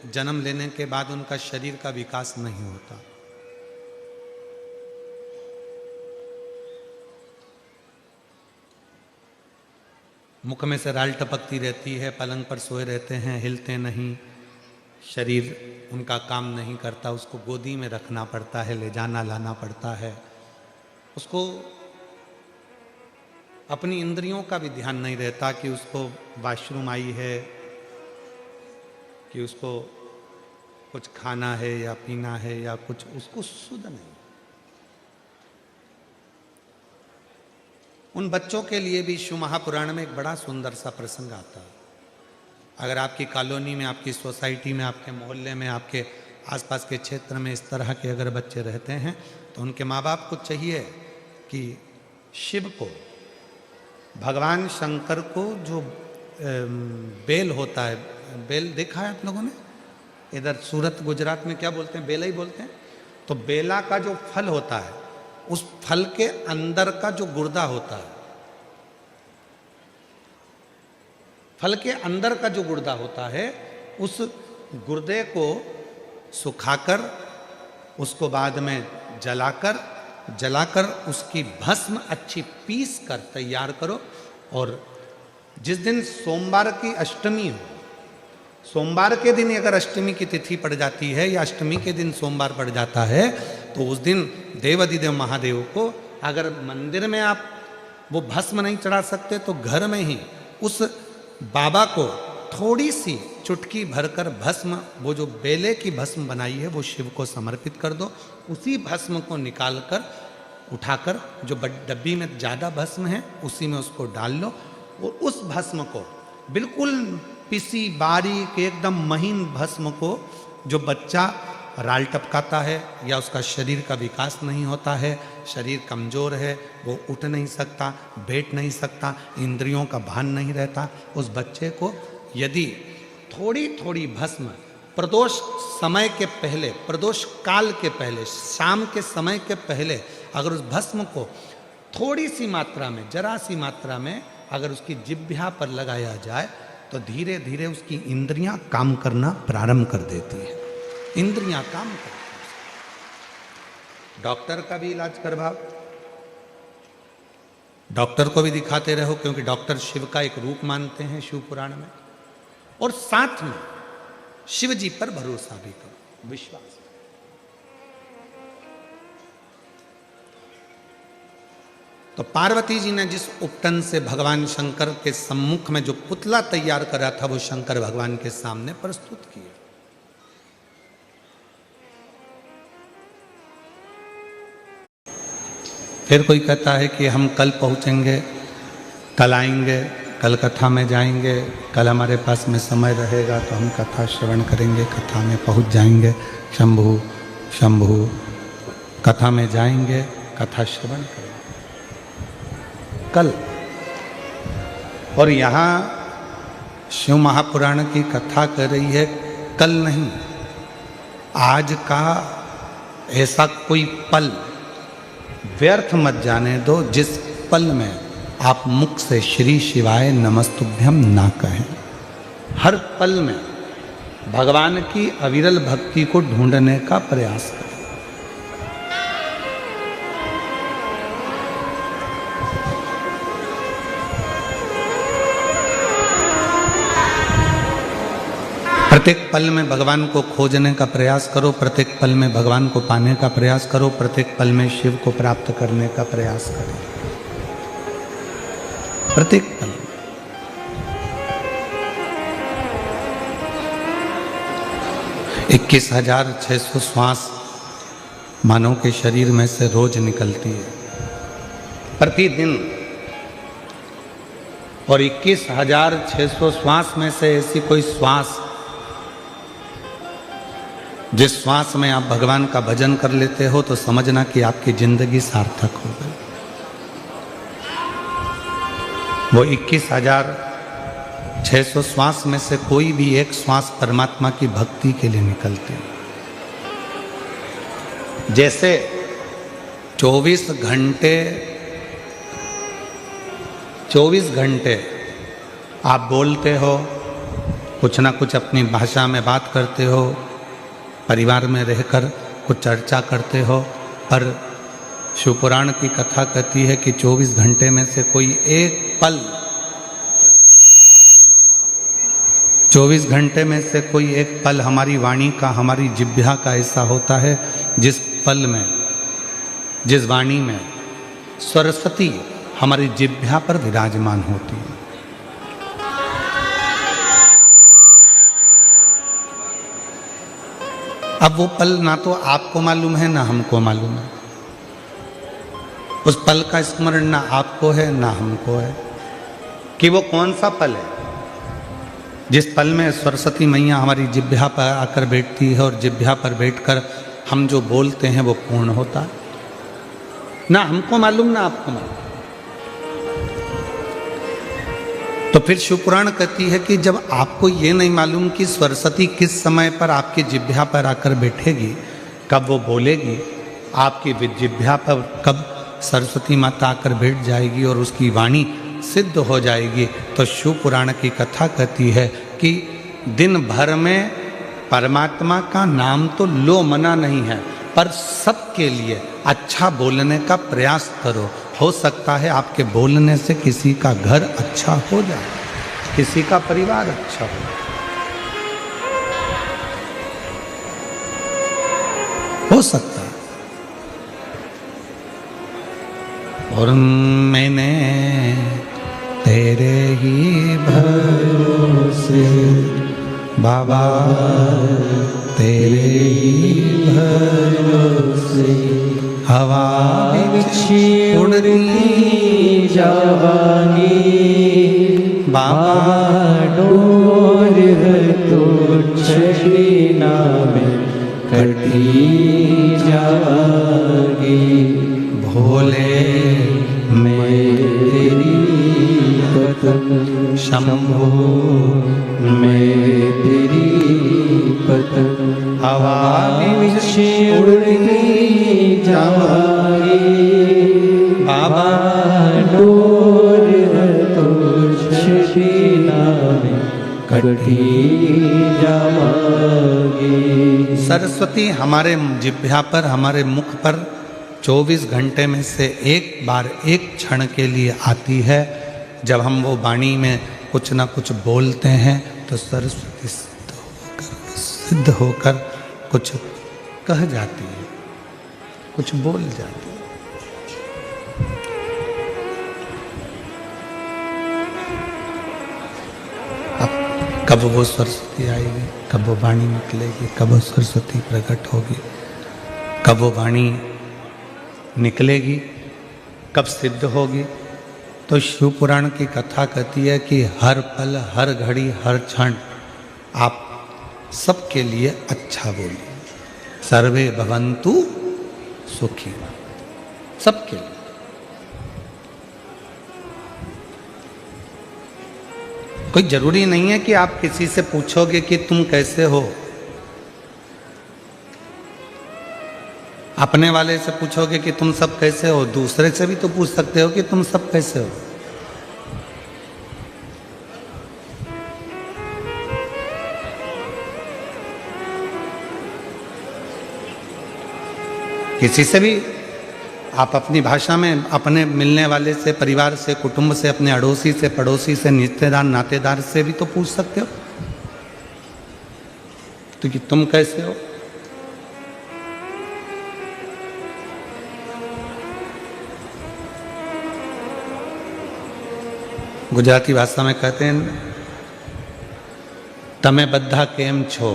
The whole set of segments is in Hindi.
जन्म लेने के बाद उनका शरीर का विकास नहीं होता। मुख में से राल टपकती रहती है, पलंग पर सोए रहते हैं, हिलते नहीं, शरीर उनका काम नहीं करता, उसको गोदी में रखना पड़ता है, ले जाना लाना पड़ता है, उसको अपनी इंद्रियों का भी ध्यान नहीं रहता कि उसको वॉशरूम आई है, कि उसको कुछ खाना है या पीना है या कुछ, उसको सुध नहीं। उन बच्चों के लिए भी शिव महापुराण में एक बड़ा सुंदर सा प्रसंग आता है। अगर आपकी कॉलोनी में, आपकी सोसाइटी में, आपके मोहल्ले में, आपके आसपास के क्षेत्र में इस तरह के अगर बच्चे रहते हैं तो उनके माँ बाप को चाहिए कि शिव को, भगवान शंकर को जो बेल होता है, बेल देखा है आप लोगों ने? इधर सूरत गुजरात में क्या बोलते हैं? बेला ही बोलते हैं। तो बेला का जो फल होता है, उस फल के अंदर का जो गुर्दा होता है, फल के अंदर का जो गुर्दा होता है, उस गुर्दे को सुखाकर, उसको बाद में जलाकर उसकी भस्म अच्छी पीस कर तैयार करो। और जिस दिन सोमवार की अष्टमी हो, सोमवार के दिन अगर अष्टमी की तिथि पड़ जाती है या अष्टमी के दिन सोमवार पड़ जाता है, तो उस दिन देवाधिदेव महादेव को, अगर मंदिर में आप वो भस्म नहीं चढ़ा सकते तो घर में ही उस बाबा को थोड़ी सी चुटकी भरकर भस्म, वो जो बेले की भस्म बनाई है, वो शिव को समर्पित कर दो। उसी भस्म को निकालकर उठाकर, जो डब्बी में ज़्यादा भस्म है उसी में उसको डाल लो, और उस भस्म को बिल्कुल पिसी बारीक एकदम महीन भस्म को, जो बच्चा राल टपकाता है या उसका शरीर का विकास नहीं होता है, शरीर कमज़ोर है, वो उठ नहीं सकता, बैठ नहीं सकता, इंद्रियों का भान नहीं रहता, उस बच्चे को यदि थोड़ी थोड़ी भस्म प्रदोष समय के पहले, प्रदोष काल के पहले, शाम के समय के पहले अगर उस भस्म को थोड़ी सी मात्रा में, जरा सी मात्रा में अगर उसकी जिह्वा पर लगाया जाए तो धीरे धीरे उसकी इंद्रियां काम करना प्रारंभ कर देती है। इंद्रियां काम करती हैं। डॉक्टर का भी इलाज करवाओ, डॉक्टर को भी दिखाते रहो, क्योंकि डॉक्टर शिव का एक रूप मानते हैं शिव पुराण में। और साथ में शिव जी पर भरोसा भी करो, विश्वास। तो पार्वती जी ने जिस उपटन से भगवान शंकर के सम्मुख में जो पुतला तैयार करा था, वो शंकर भगवान के सामने प्रस्तुत किया। फिर कोई कहता है कि हम कल पहुंचेंगे, कल आएंगे, कल कथा में जाएंगे, कल हमारे पास में समय रहेगा तो हम कथा श्रवण करेंगे, कथा में पहुंच जाएंगे, शंभु शंभु, कथा में जाएंगे, कथा श्रवण करेंगे कल। और यहाँ शिव महापुराण की कथा कर रही है कल नहीं, आज का ऐसा कोई पल व्यर्थ मत जाने दो जिस पल में आप मुख से श्री शिवाय नमस्तुभ्यम ना कहें। हर पल में भगवान की अविरल भक्ति को ढूंढने का प्रयास करें। प्रत्येक पल में भगवान को खोजने का प्रयास करो, प्रत्येक पल में भगवान को पाने का प्रयास करो, प्रत्येक पल में शिव को प्राप्त करने का प्रयास करो, प्रत्येक पल। में 21,600 श्वास मानव के शरीर में से रोज निकलती है प्रतिदिन, और 21,600 श्वास में से ऐसी कोई श्वास जिस श्वास में आप भगवान का भजन कर लेते हो तो समझना कि आपकी जिंदगी सार्थक हो गई। वो 21,600 श्वास में से कोई भी एक श्वास परमात्मा की भक्ति के लिए निकलते हैं। जैसे 24 घंटे आप बोलते हो, कुछ ना कुछ अपनी भाषा में बात करते हो, परिवार में रहकर कुछ चर्चा करते हो, पर शिवपुराण की कथा कहती है कि 24 घंटे में से कोई एक पल, 24 घंटे में से कोई एक पल हमारी वाणी का, हमारी जिह्वा का ऐसा होता है जिस पल में, जिस वाणी में सरस्वती हमारी जिह्वा पर विराजमान होती है। अब वो पल ना तो आपको मालूम है ना हमको मालूम है। उस पल का स्मरण ना आपको है ना हमको है कि वो कौन सा पल है जिस पल में सरस्वती मैया हमारी जिह्वा पर आकर बैठती है और जिह्वा पर बैठकर हम जो बोलते हैं वो पूर्ण होता है। ना हमको मालूम ना आपको मालूम। तो फिर शिवपुराण कहती है कि जब आपको ये नहीं मालूम कि सरस्वती किस समय पर आपकी जिह्वा पर आकर बैठेगी, कब वो बोलेगी, आपकी जिह्वा पर कब सरस्वती माता आकर बैठ जाएगी और उसकी वाणी सिद्ध हो जाएगी, तो शिवपुराण की कथा कहती है कि दिन भर में परमात्मा का नाम तो लो मना नहीं है, पर सबके लिए अच्छा बोलने का प्रयास करो। हो सकता है आपके बोलने से किसी का घर अच्छा हो जाए, किसी का परिवार अच्छा हो। हो सकता है। और मैंने तेरे ही भरोसे बाबा, तेरे ही भरोसे हवा बिछी उड़ती जवानी बाबा, डोर तो छड़ीना में कटी जाएगी। भोले मेरी पतंग शंभो, मैं तेरी पतंग हवा बिछी उड़ती जाएगी बाबा, डोर तो छड़ीना में कटी जाएगी। सरस्वती हमारे जिह्वा पर, हमारे मुख पर 24 घंटे में से एक बार, एक क्षण के लिए आती है। जब हम वो वाणी में कुछ ना कुछ बोलते हैं तो सरस्वती सिद्ध होकर कुछ कह जाती है, कुछ बोल जाती है। अब कब वो सरस्वती आएगी, कब वो वाणी निकलेगी, कब वो सरस्वती प्रकट होगी, कब वो वाणी निकलेगी, कब सिद्ध होगी, तो शिवपुराण की कथा कहती है कि हर पल, हर घड़ी, हर क्षण आप सबके लिए अच्छा बोलिए। सर्वे भवन्तु सुखी, सबके लिए। कोई जरूरी नहीं है कि आप किसी से पूछोगे कि तुम कैसे हो। अपने वाले से पूछोगे कि तुम सब कैसे हो, दूसरे से भी तो पूछ सकते हो कि तुम सब कैसे हो। किसी से भी आप अपनी भाषा में अपने मिलने वाले से, परिवार से, कुटुंब से, अपने अड़ोसी से, पड़ोसी से, रिश्तेदार, नातेदार से भी तो पूछ सकते हो तो कि तुम कैसे हो। गुजराती भाषा में कहते हैं तमे बद्धा केम छो।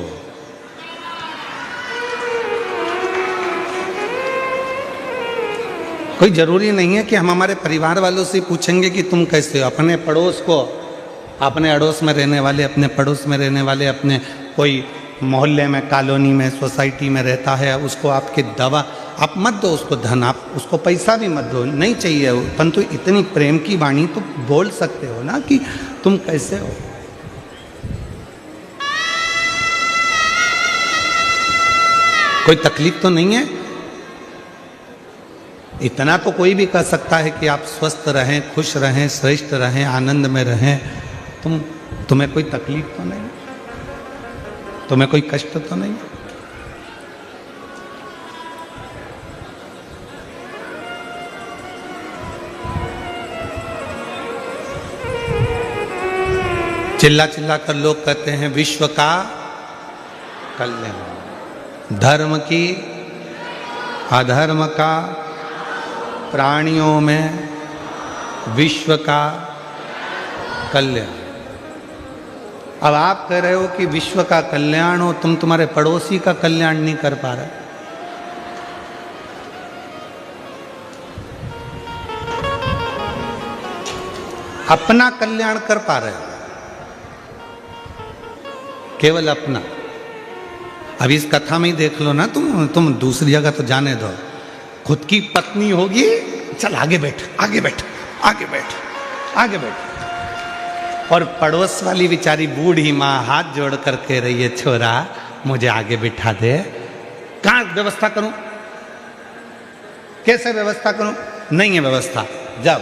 कोई जरूरी नहीं है कि हम हमारे परिवार वालों से पूछेंगे कि तुम कैसे हो। अपने पड़ोस को, अपने अड़ोस में रहने वाले, अपने पड़ोस में रहने वाले, अपने कोई मोहल्ले में, कॉलोनी में, सोसाइटी में रहता है, उसको आपके दवा आप मत दो, उसको धन, आप उसको पैसा भी मत दो, नहीं चाहिए, परंतु इतनी प्रेम की वाणी तो बोल सकते हो ना कि तुम कैसे हो। कोई तकलीफ तो नहीं है। इतना तो कोई भी कह सकता है कि आप स्वस्थ रहें, खुश रहें, श्रेष्ठ रहें, आनंद में रहें, तुम्हें कोई तकलीफ तो नहीं। तुम्हें कोई कष्ट तो नहीं? चिल्ला चिल्ला कर लोग कहते हैं विश्व का कल्याण, धर्म की, अधर्म का, प्राणियों में विश्व का कल्याण। अब आप कह रहे हो कि विश्व का कल्याण हो, तुम तुम्हारे पड़ोसी का कल्याण नहीं कर पा रहे। अपना कल्याण कर पा रहे हो, केवल अपना। अब इस कथा में ही देख लो ना, तुम दूसरी जगह तो जाने दो। खुद की पत्नी होगी, चल आगे बैठ, आगे बैठ, आगे बैठ, आगे बैठ, और पड़ोस वाली बेचारी बूढ़ी माँ हाथ जोड़ कर कह रही है छोरा मुझे आगे बिठा दे। कहाँ व्यवस्था करूं, कैसे व्यवस्था करूं? नहीं है व्यवस्था, जाओ।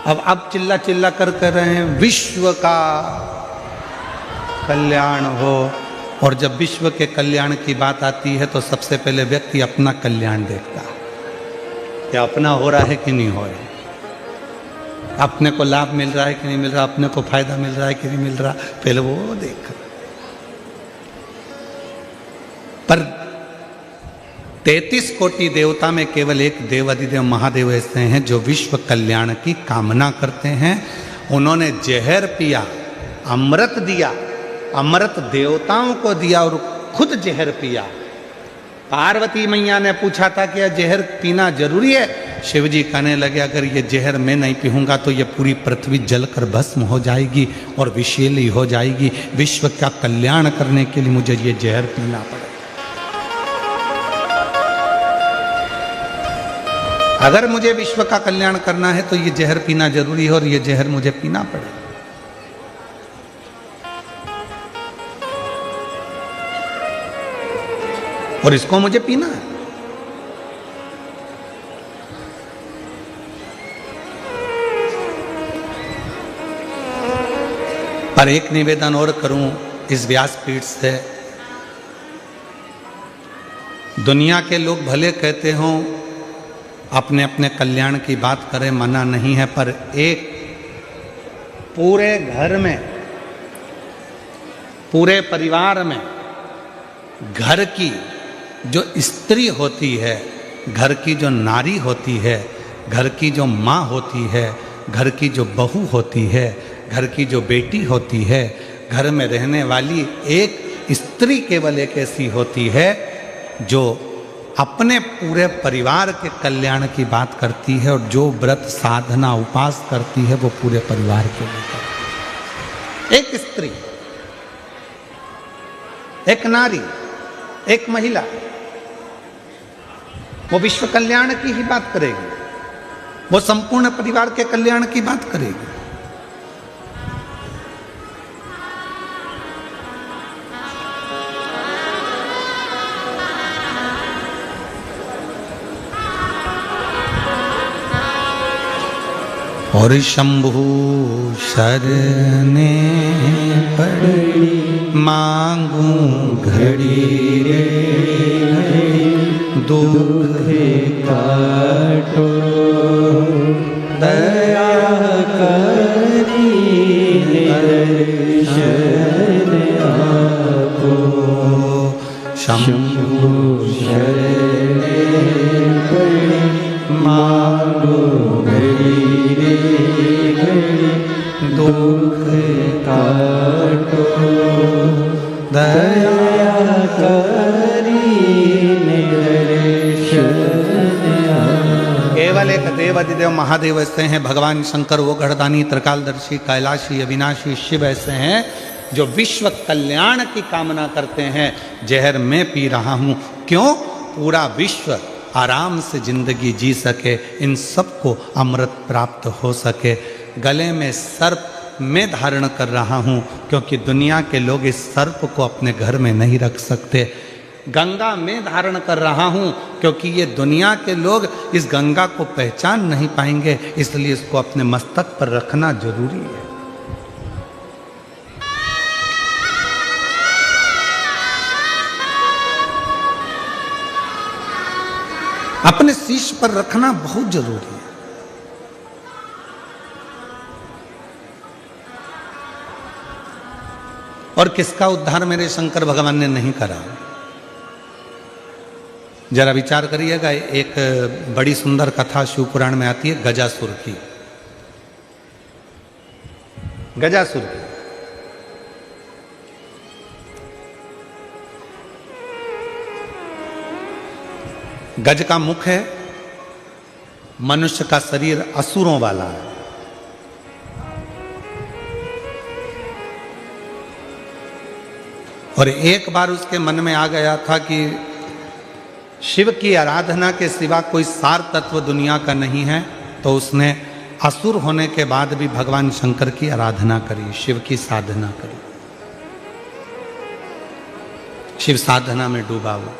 अब चिल्ला चिल्ला कर कह रहे हैं विश्व का कल्याण हो, और जब विश्व के कल्याण की बात आती है तो सबसे पहले व्यक्ति अपना कल्याण देखता है, क्या अपना हो रहा है कि नहीं हो रहा, अपने को लाभ मिल रहा है कि नहीं मिल रहा, अपने को फायदा मिल रहा है कि नहीं मिल रहा, पहले वो देख। पर 33 कोटि देवता में केवल एक देव अधिदेव महादेव ऐसे हैं जो विश्व कल्याण की कामना करते हैं। उन्होंने जहर पिया, अमृत दिया, अमृत देवताओं को दिया और खुद जहर पिया। पार्वती मैया ने पूछा था कि यह जहर पीना जरूरी है? शिव जी कहने लगे अगर ये जहर मैं नहीं पीऊंगा तो ये पूरी पृथ्वी जलकर भस्म हो जाएगी और विषैली हो जाएगी। विश्व का कल्याण करने के लिए मुझे ये जहर पीना पड़ेगा। अगर मुझे विश्व का कल्याण करना है तो ये जहर पीना जरूरी है और ये जहर मुझे पीना पड़ेगा। और इसको मुझे पीना है। पर एक निवेदन और करूं इस व्यासपीठ से, दुनिया के लोग भले कहते हों अपने अपने कल्याण की बात करें, मना नहीं है, पर एक पूरे घर में, पूरे परिवार में घर की जो स्त्री होती है, घर की जो नारी होती है, घर की जो माँ होती है, घर की जो बहू होती है, घर की जो बेटी होती है, घर में रहने वाली एक स्त्री केवल एक ऐसी होती है जो अपने पूरे परिवार के कल्याण की बात करती है, और जो व्रत साधना उपास करती है वो पूरे परिवार के लिए करती है। एक स्त्री, एक नारी, एक महिला, वो विश्व कल्याण की ही बात करेगी, वो संपूर्ण परिवार के कल्याण की बात करेगी। और शंभु शरणे पड़ी मांगू घड़ी रे दुख काटो दया करी दर्शन आपो। शंभु शरणे पड़ी मांगू घड़ी रे दुख काटो दया करी केवल एक देव अधिदेव महादेव ऐसे हैं, भगवान शंकर वो गढ़दानी त्रिकालदर्शी कैलाशी अविनाशी शिव ऐसे हैं जो विश्व कल्याण की कामना करते हैं। जहर मैं पी रहा हूँ, क्यों? पूरा विश्व आराम से जिंदगी जी सके, इन सबको अमृत प्राप्त हो सके। गले में सर्प मैं धारण कर रहा हूँ क्योंकि दुनिया के लोग इस सर्प को अपने घर में नहीं रख सकते। गंगा मैं धारण कर रहा हूँ क्योंकि ये दुनिया के लोग इस गंगा को पहचान नहीं पाएंगे, इसलिए इसको अपने मस्तक पर रखना जरूरी है। अपने शीश पर रखना बहुत जरूरी है। और किसका उद्धार मेरे शंकर भगवान ने नहीं करा? जरा विचार करिएगा। एक बड़ी सुंदर कथा शिव पुराण में आती है गजासुर की। गजासुर की गज का मुख है, मनुष्य का शरीर असुरों वाला है। और एक बार उसके मन में आ गया था कि शिव की आराधना के सिवा कोई सार तत्व दुनिया का नहीं है, तो उसने असुर होने के बाद भी भगवान शंकर की आराधना करी, शिव की साधना करी। शिव साधना में डूबा हुआ,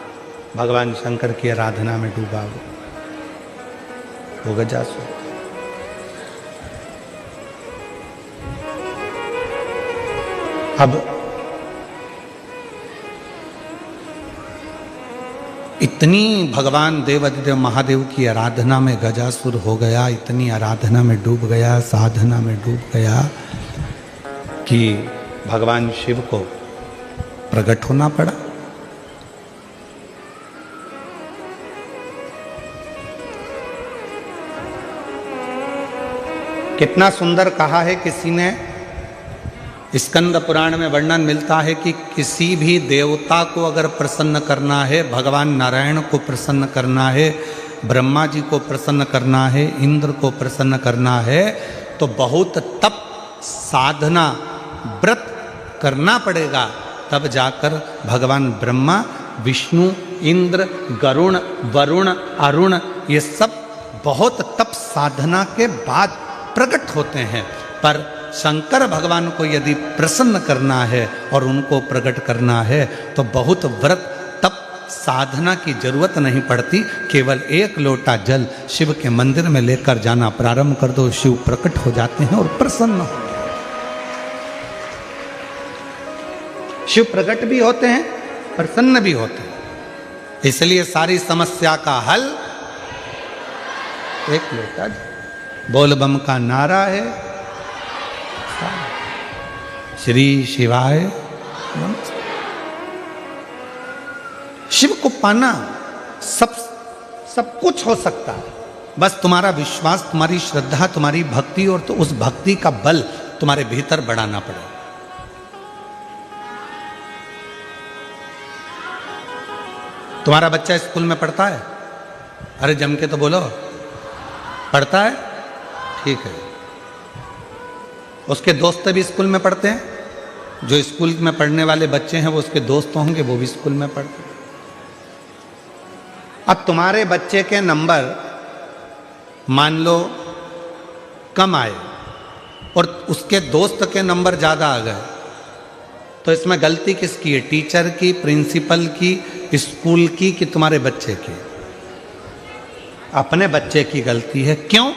भगवान शंकर की आराधना में डूबा हुआ वो गजासुर। अब इतनी भगवान देवाधिदेव महादेव की आराधना में गजासुर हो गया, इतनी आराधना में डूब गया, साधना में डूब गया कि भगवान शिव को प्रकट होना पड़ा। कितना सुंदर कहा है किसी ने, स्कंद पुराण में वर्णन मिलता है कि किसी भी देवता को अगर प्रसन्न करना है, भगवान नारायण को प्रसन्न करना है, ब्रह्मा जी को प्रसन्न करना है, इंद्र को प्रसन्न करना है, तो बहुत तप साधना व्रत करना पड़ेगा। तब जाकर भगवान ब्रह्मा, विष्णु, इंद्र, गरुण, वरुण, अरुण ये सब बहुत तप साधना के बाद प्रकट होते हैं। पर शंकर भगवान को यदि प्रसन्न करना है और उनको प्रकट करना है तो बहुत व्रत तप साधना की जरूरत नहीं पड़ती। केवल एक लोटा जल शिव के मंदिर में लेकर जाना प्रारंभ कर दो, शिव प्रकट हो जाते हैं और प्रसन्न हो। शिव प्रकट भी होते हैं, प्रसन्न भी होते हैं। इसलिए सारी समस्या का हल एक लोटा जल। बोल बम का नारा है, श्री शिवाय नमः। शिव को पाना सब कुछ हो सकता है, बस तुम्हारा विश्वास, तुम्हारी श्रद्धा, तुम्हारी भक्ति और तो उस भक्ति का बल तुम्हारे भीतर बढ़ाना पड़े। तुम्हारा बच्चा स्कूल में पढ़ता है? अरे जम के तो बोलो, पढ़ता है? ठीक है। उसके दोस्त भी स्कूल में पढ़ते हैं? जो स्कूल में पढ़ने वाले बच्चे हैं वो उसके दोस्त होंगे, वो भी स्कूल में पढ़ते हैं। अब तुम्हारे बच्चे के नंबर मान लो कम आए और उसके दोस्त के नंबर ज़्यादा आ गए, तो इसमें गलती किसकी है? टीचर की, प्रिंसिपल की, स्कूल की कि तुम्हारे बच्चे की? अपने बच्चे की गलती है। क्यों?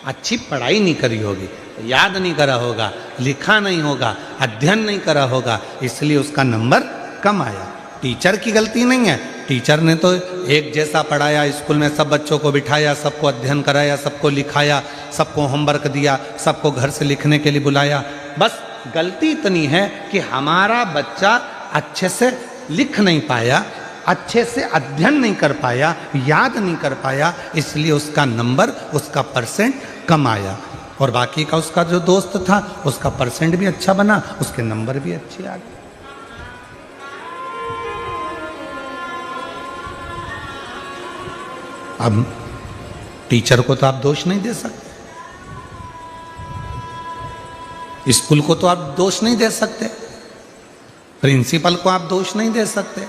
अच्छी पढ़ाई नहीं करी होगी, याद नहीं करा होगा, लिखा नहीं होगा, अध्ययन नहीं करा होगा, इसलिए उसका नंबर कम आया। टीचर की गलती नहीं है। टीचर ने तो एक जैसा पढ़ाया, स्कूल में सब बच्चों को बिठाया, सबको अध्ययन कराया, सबको लिखाया, सबको होमवर्क दिया, सबको घर से लिखने के लिए बुलाया। बस गलती इतनी है कि हमारा बच्चा अच्छे से लिख नहीं पाया, अच्छे से अध्ययन नहीं कर पाया, याद नहीं कर पाया, इसलिए उसका नंबर, उसका परसेंट कम आया। और बाकी का उसका जो दोस्त था उसका परसेंट भी अच्छा बना, उसके नंबर भी अच्छे आ गए। अब टीचर को तो आप दोष नहीं दे सकते, स्कूल को तो आप दोष नहीं दे सकते, प्रिंसिपल को आप दोष नहीं दे सकते।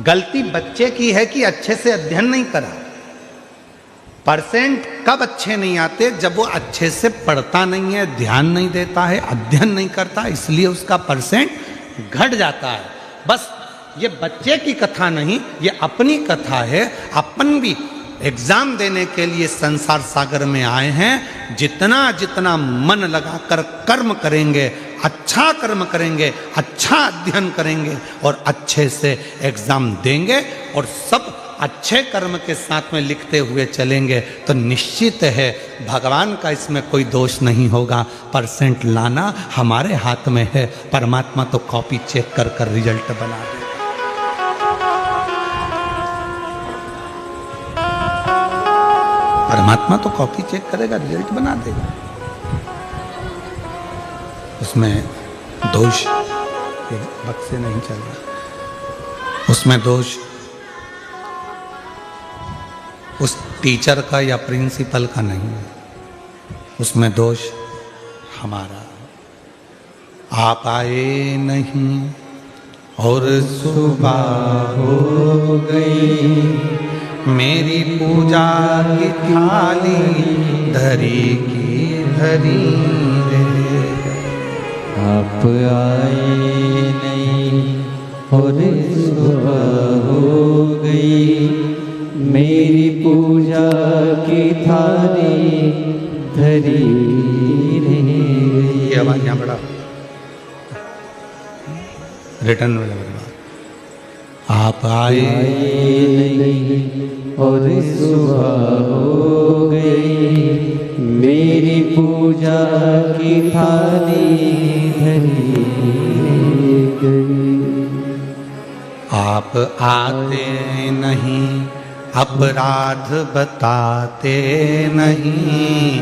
गलती बच्चे की है कि अच्छे से अध्ययन नहीं करा। परसेंट कब अच्छे नहीं आते? जब वो अच्छे से पढ़ता नहीं है, ध्यान नहीं देता है, अध्ययन नहीं करता, इसलिए उसका परसेंट घट जाता है। बस ये बच्चे की कथा नहीं, ये अपनी कथा है। अपन भी एग्जाम देने के लिए संसार सागर में आए हैं। जितना जितना मन लगाकर कर्म करेंगे, अच्छा कर्म करेंगे, अच्छा अध्ययन करेंगे और अच्छे से एग्जाम देंगे और सब अच्छे कर्म के साथ में लिखते हुए चलेंगे तो निश्चित है भगवान का इसमें कोई दोष नहीं होगा। परसेंट लाना हमारे हाथ में है, परमात्मा तो कॉपी चेक कर कर रिजल्ट बना दे। परमात्मा तो कॉपी चेक करेगा, रिजल्ट बना देगा। उसमें दोष बक्से नहीं चल रहा, उसमें दोष उस टीचर का या प्रिंसिपल का नहीं है, उसमें दोष हमारा। आप आए नहीं और सुबह हो गई, मेरी पूजा की थाली धरी की धरी रे। आप आए नहीं और सुबह हो गई, मेरी पूजा की थाली धरी रही। ये आवाज यहाँ बड़ा रिटर्न में लग रहा। आप आए नहीं और सुबह हो गई, मेरी पूजा की थाली धरी गई। आप आते नहीं, अपराध बताते नहीं।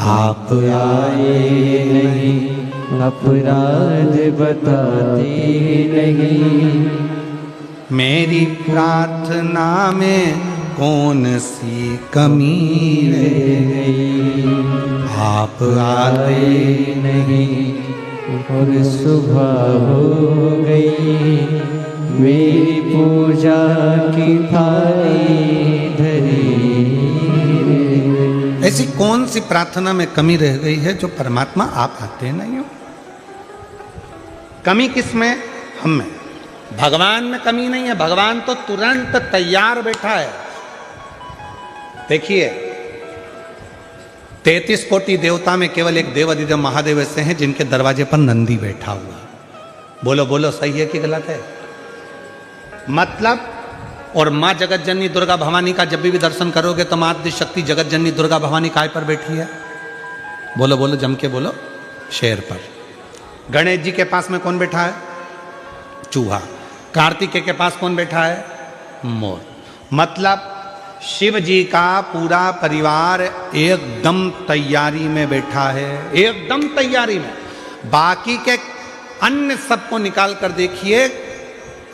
आप आए नहीं, अपराध बताते नहीं। मेरी प्रार्थना में कौन सी कमी रह गई। आप आते नहीं और सुबह हो गई, मेरी पूजा की थाली धरी। ऐसी कौन सी प्रार्थना में कमी रह गई है जो परमात्मा आप आते नहीं हो? कमी किसमें? हम में। भगवान में कमी नहीं है, भगवान तो तुरंत तैयार बैठा है। देखिए 33 कोटि देवता में केवल एक देव अधिदेव महादेव ऐसे हैं जिनके दरवाजे पर नंदी बैठा हुआ। बोलो बोलो, सही है कि गलत है? मतलब, और माँ जगत जननी दुर्गा भवानी का जब भी दर्शन करोगे तो माँ आद्य शक्ति जगत जननी दुर्गा भवानी काय पर बैठी है? बोलो बोलो, जम के बोलो, शेर पर। गणेश जी के पास में कौन बैठा है? चूहा। कार्तिकेय के पास कौन बैठा है? मोर। मतलब शिव जी का पूरा परिवार एकदम तैयारी में बैठा है, एकदम तैयारी में। बाकी के अन्य सबको निकाल कर देखिए,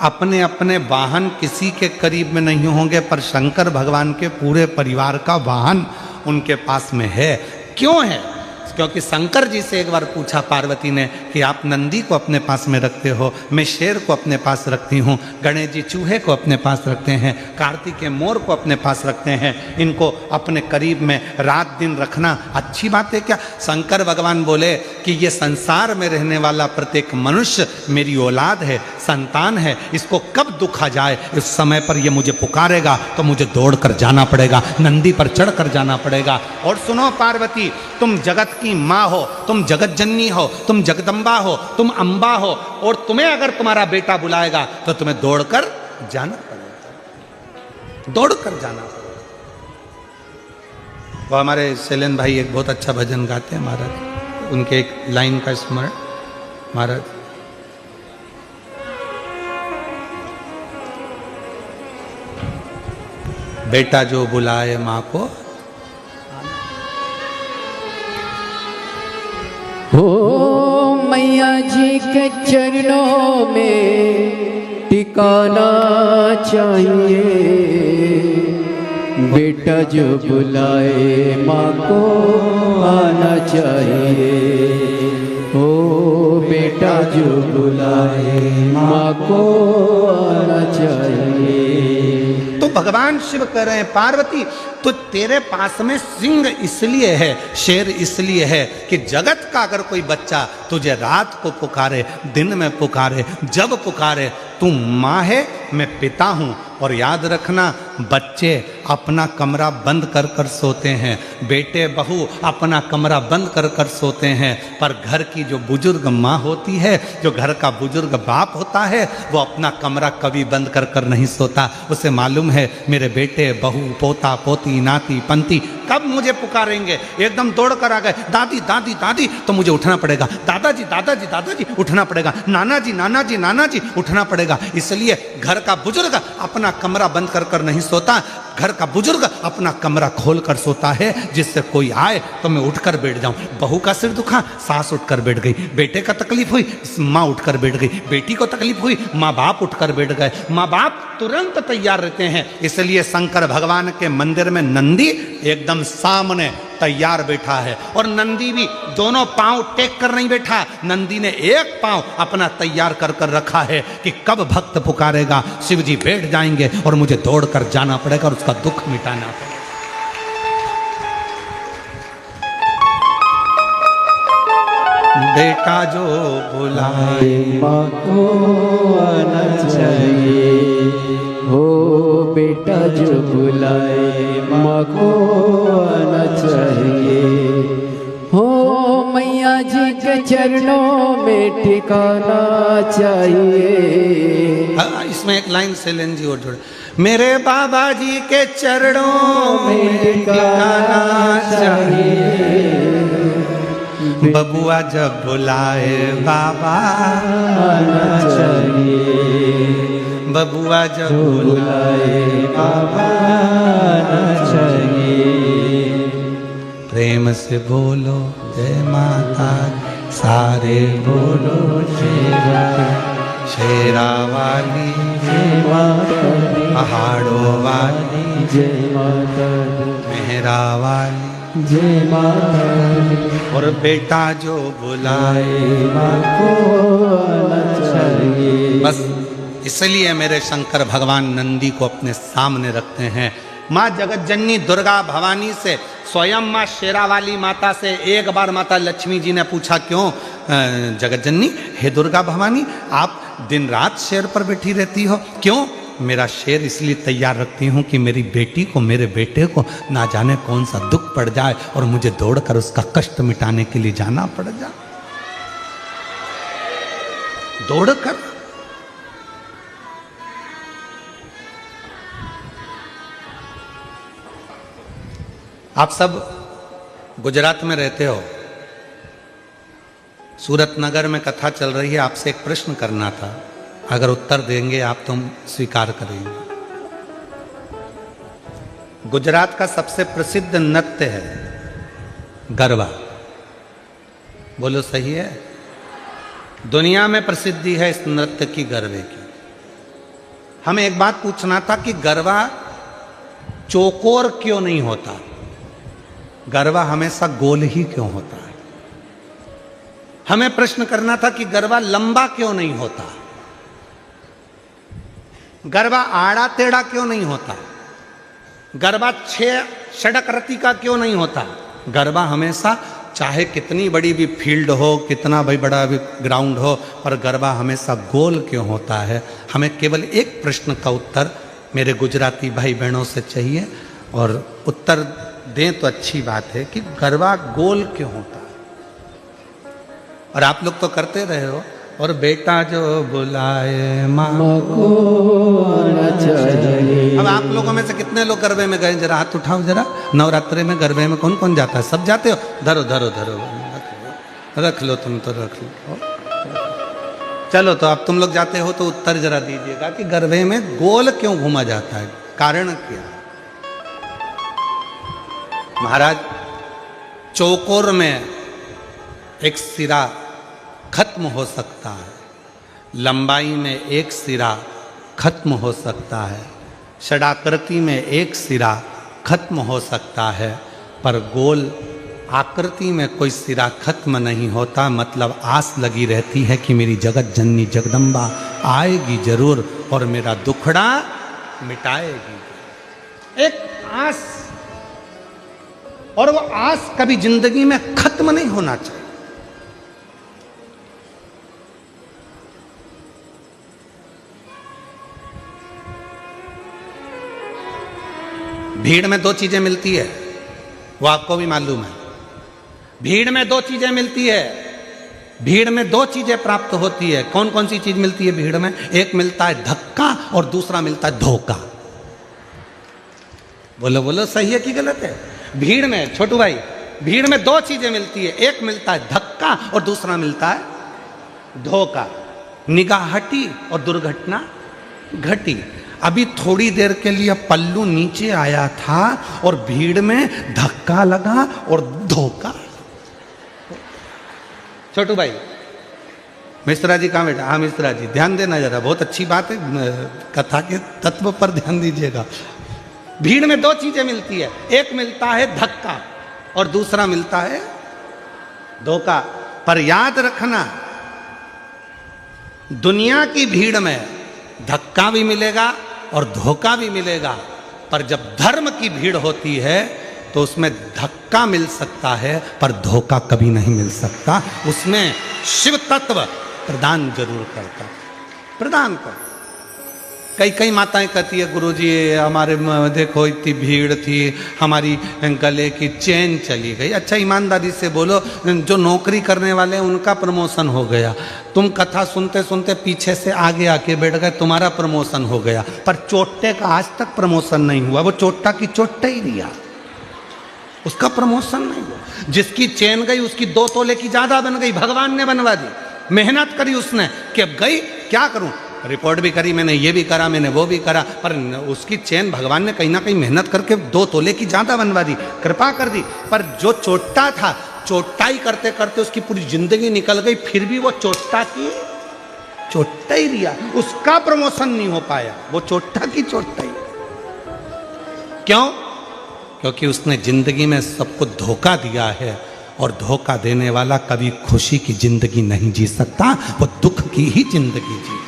अपने अपने वाहन किसी के करीब में नहीं होंगे, पर शंकर भगवान के पूरे परिवार का वाहन उनके पास में है। क्यों है? क्योंकि शंकर जी से एक बार पूछा पार्वती ने कि आप नंदी को अपने पास में रखते हो, मैं शेर को अपने पास रखती हूँ, गणेश जी चूहे को अपने पास रखते हैं, कार्तिकेय मोर को अपने पास रखते हैं, इनको अपने करीब में रात दिन रखना अच्छी बात है क्या? शंकर भगवान बोले कि ये संसार में रहने वाला प्रत्येक मनुष्य मेरी औलाद है, संतान है, इसको कब दुख आ जाए इस समय पर ये मुझे पुकारेगा तो मुझे दौड़ कर जाना पड़ेगा, नंदी पर चढ़ कर जाना पड़ेगा। और सुनो पार्वती, तुम जगत की माँ हो, तुम जगत जननी हो, तुम जगदम्बा हो, तुम अम्बा हो, और तुम्हें अगर तुम्हारा बेटा बुलाएगा तो तुम्हें दौड़कर जाना पड़ेगा, दौड़कर जाना पड़ेगा। वो हमारे शैलेंद्र भाई एक बहुत अच्छा भजन गाते हैं महाराज, उनके एक लाइन का स्मरण महाराज। बेटा जो बुलाए माँ को, हो मैया जी के चरणों में टिकाना चाहिए, बेटा जो बुलाए माँ को आना चाहिए। हो बेटा जो बुलाए माँ को आना चाहिए। तो भगवान शिव कह रहे हैं पार्वती तो तेरे पास में सिंह इसलिए है, शेर इसलिए है कि जगत का अगर कोई बच्चा तुझे रात को पुकारे, दिन में पुकारे, जब पुकारे, तू माँ है, मैं पिता हूँ। और याद रखना, बच्चे अपना कमरा बंद कर कर सोते हैं, बेटे बहू अपना कमरा बंद कर कर सोते हैं, पर घर की जो बुजुर्ग माँ होती है, जो घर का बुजुर्ग बाप होता है, वो अपना कमरा कभी बंद कर कर नहीं सोता। उसे मालूम है मेरे बेटे बहू पोता पोती नाती पंती कब मुझे पुकारेंगे। एकदम दौड़ कर आ गए, दादी दादी दादी, तो मुझे उठना पड़ेगा, दादाजी दादाजी दादाजी उठना पड़ेगा, नाना जी नाना जी नाना जी उठना पड़ेगा। इसलिए घर का बुजुर्ग अपना कमरा बंद कर कर नहीं सोता, घर का बुजुर्ग अपना कमरा खोल कर सोता है, जिससे कोई आए तो मैं उठकर बैठ जाऊं। बहू का सिर दुखा, सास उठकर बैठ गई, बेटे का तकलीफ हुई, माँ उठकर बैठ गई, बेटी को तकलीफ हुई, माँ बाप उठकर बैठ गए। माँ बाप तुरंत तैयार रहते हैं। इसलिए शंकर भगवान के मंदिर में नंदी एकदम सामने तैयार बैठा है, और नंदी भी दोनों पांव टेक कर नहीं बैठा, नंदी ने एक पांव अपना तैयार कर कर रखा है कि कब भक्त पुकारेगा शिव जी बैठ जाएंगे और मुझे दौड़कर जाना पड़ेगा और उसका दुख मिटाना पड़ेगा। बेटा जो बुलाए माँ को आना चाहिए, हो बेटा जो बुलाए माँ को आना चाहिए, हो मैया जी के चरणों में ठिकाना चाहिए। इसमें एक लाइन शैलेंद्र जी और जोड़े, मेरे बाबा जी के चरणों में ठिकाना चाहिए, बबुआ जब बुलाए बाबा आना चाहिए, बबुआ जब बुलाए बाबा आना चाहिए। प्रेम से बोलो जय माता, सारे बोलो शेरा वाली जय माता दी, पहाड़ों वाली जय माता दी, मेहरा वाली जय माता दी। और बेटा जो बुलाए माँ को आना चाहिए। बस इसलिए मेरे शंकर भगवान नंदी को अपने सामने रखते हैं। माँ जगत जननी दुर्गा भवानी से, स्वयं माँ शेरा वाली माता से एक बार माता लक्ष्मी जी ने पूछा, क्यों जगत जननी, हे दुर्गा भवानी, आप दिन रात शेर पर बैठी रहती हो, क्यों? मेरा शेर इसलिए तैयार रखती हूँ कि मेरी बेटी को, मेरे बेटे को ना जाने कौन सा दुख पड़ जाए और मुझे दौड़कर उसका कष्ट मिटाने के लिए जाना पड़ जाए। दौड़कर आप सब गुजरात में रहते हो, सूरत नगर में कथा चल रही है, आपसे एक प्रश्न करना था, अगर उत्तर देंगे आप तो स्वीकार करेंगे। गुजरात का सबसे प्रसिद्ध नृत्य है गरबा, बोलो सही है? दुनिया में प्रसिद्धि है इस नृत्य की, गरबे की। हमें एक बात पूछना था कि गरबा चौकोर क्यों नहीं होता, गरबा हमेशा गोल ही क्यों होता है? हमें प्रश्न करना था कि गरबा लंबा क्यों नहीं होता, गरबा आड़ा टेढ़ा क्यों नहीं होता, गरबा 6 षडक का क्यों नहीं होता। गरबा हमेशा, चाहे कितनी बड़ी भी फील्ड हो, कितना भी बड़ा भी ग्राउंड हो, पर गरबा हमेशा गोल क्यों होता है? हमें केवल एक प्रश्न का उत्तर मेरे गुजराती भाई बहनों से चाहिए, और उत्तर दें तो अच्छी बात है कि गरबा गोल क्यों होता है। और आप लोग तो करते रहे हो, और बेटा जो बुलाए माँ को आना चाहिए। अब आप लोगों में से कितने लोग गरबे में गए, जरा हाथ उठाओ जरा। नवरात्रे में गरबे में कौन कौन जाता है? सब जाते हो? धरो धरो धरो, रख लो, तुम तो रख लो। चलो, तो अब तुम लोग जाते हो तो उत्तर जरा दीजिएगा कि गरबे में गोल क्यों घूमा जाता है, कारण क्या है? महाराज, चौकोर में एक सिरा खत्म हो सकता है, लंबाई में एक सिरा खत्म हो सकता है, षडाकृति में एक सिरा खत्म हो सकता है, पर गोल आकृति में कोई सिरा खत्म नहीं होता। मतलब आस लगी रहती है कि मेरी जगत जननी जगदम्बा आएगी जरूर और मेरा दुखड़ा मिटाएगी। एक आस और वो आस कभी जिंदगी में खत्म नहीं होना चाहिए। भीड़ में दो चीजें मिलती है, वो आपको भी मालूम है। भीड़ में दो चीजें मिलती है, भीड़ में दो चीजें प्राप्त होती है। कौन कौन सी चीज मिलती है भीड़ में? एक मिलता है धक्का और दूसरा मिलता है धोखा। बोलो बोलो, सही है कि गलत है? भीड़ में, छोटू भाई, भीड़ में दो चीजें मिलती है, एक मिलता है धक्का और दूसरा मिलता है धोखा। निगाह हटी और दुर्घटना घटी। अभी थोड़ी देर के लिए पल्लू नीचे आया था और भीड़ में धक्का लगा और धोखा। छोटू भाई, मिश्रा जी कहाँ बैठा? हाँ मिश्रा जी, ध्यान देना जरा, बहुत अच्छी बात है, कथा के तत्व पर ध्यान दीजिएगा। भीड़ में दो चीजें मिलती है, एक मिलता है धक्का और दूसरा मिलता है धोखा। पर याद रखना, दुनिया की भीड़ में धक्का भी मिलेगा और धोखा भी मिलेगा, पर जब धर्म की भीड़ होती है तो उसमें धक्का मिल सकता है पर धोखा कभी नहीं मिल सकता। उसमें शिव तत्व प्रदान जरूर करता, प्रदान कर। कई कई माताएं कहती है, गुरुजी हमारे देखो इतनी भीड़ थी, हमारी गले की चेन चली गई। अच्छा ईमानदारी से बोलो, जो नौकरी करने वाले हैं उनका प्रमोशन हो गया, तुम कथा सुनते सुनते पीछे से आगे आके बैठ गए, तुम्हारा प्रमोशन हो गया, पर चोटे का आज तक प्रमोशन नहीं हुआ। वो चोटा की चोटा ही दिया, उसका प्रमोशन नहीं हुआ। जिसकी चेन गई उसकी 2 तोले की ज्यादा बन गई, भगवान ने बनवा दी। मेहनत करी उसने कि अब गई, क्या करूं, रिपोर्ट भी करी मैंने, ये भी करा मैंने, वो भी करा, पर उसकी चेन भगवान ने कहीं ना कहीं मेहनत करके 2 तोले की ज्यादा बनवा दी, कृपा कर दी। पर जो चोटा था, चोटाई करते करते उसकी पूरी जिंदगी निकल गई, फिर भी वो चोटा की चोटा ही रिया, उसका प्रमोशन नहीं हो पाया, वो चोटा की चोटा ही। क्यों? क्योंकि उसने जिंदगी में सबको धोखा दिया है, और धोखा देने वाला कभी खुशी की जिंदगी नहीं जी सकता, वो दुख की ही जिंदगी जीता।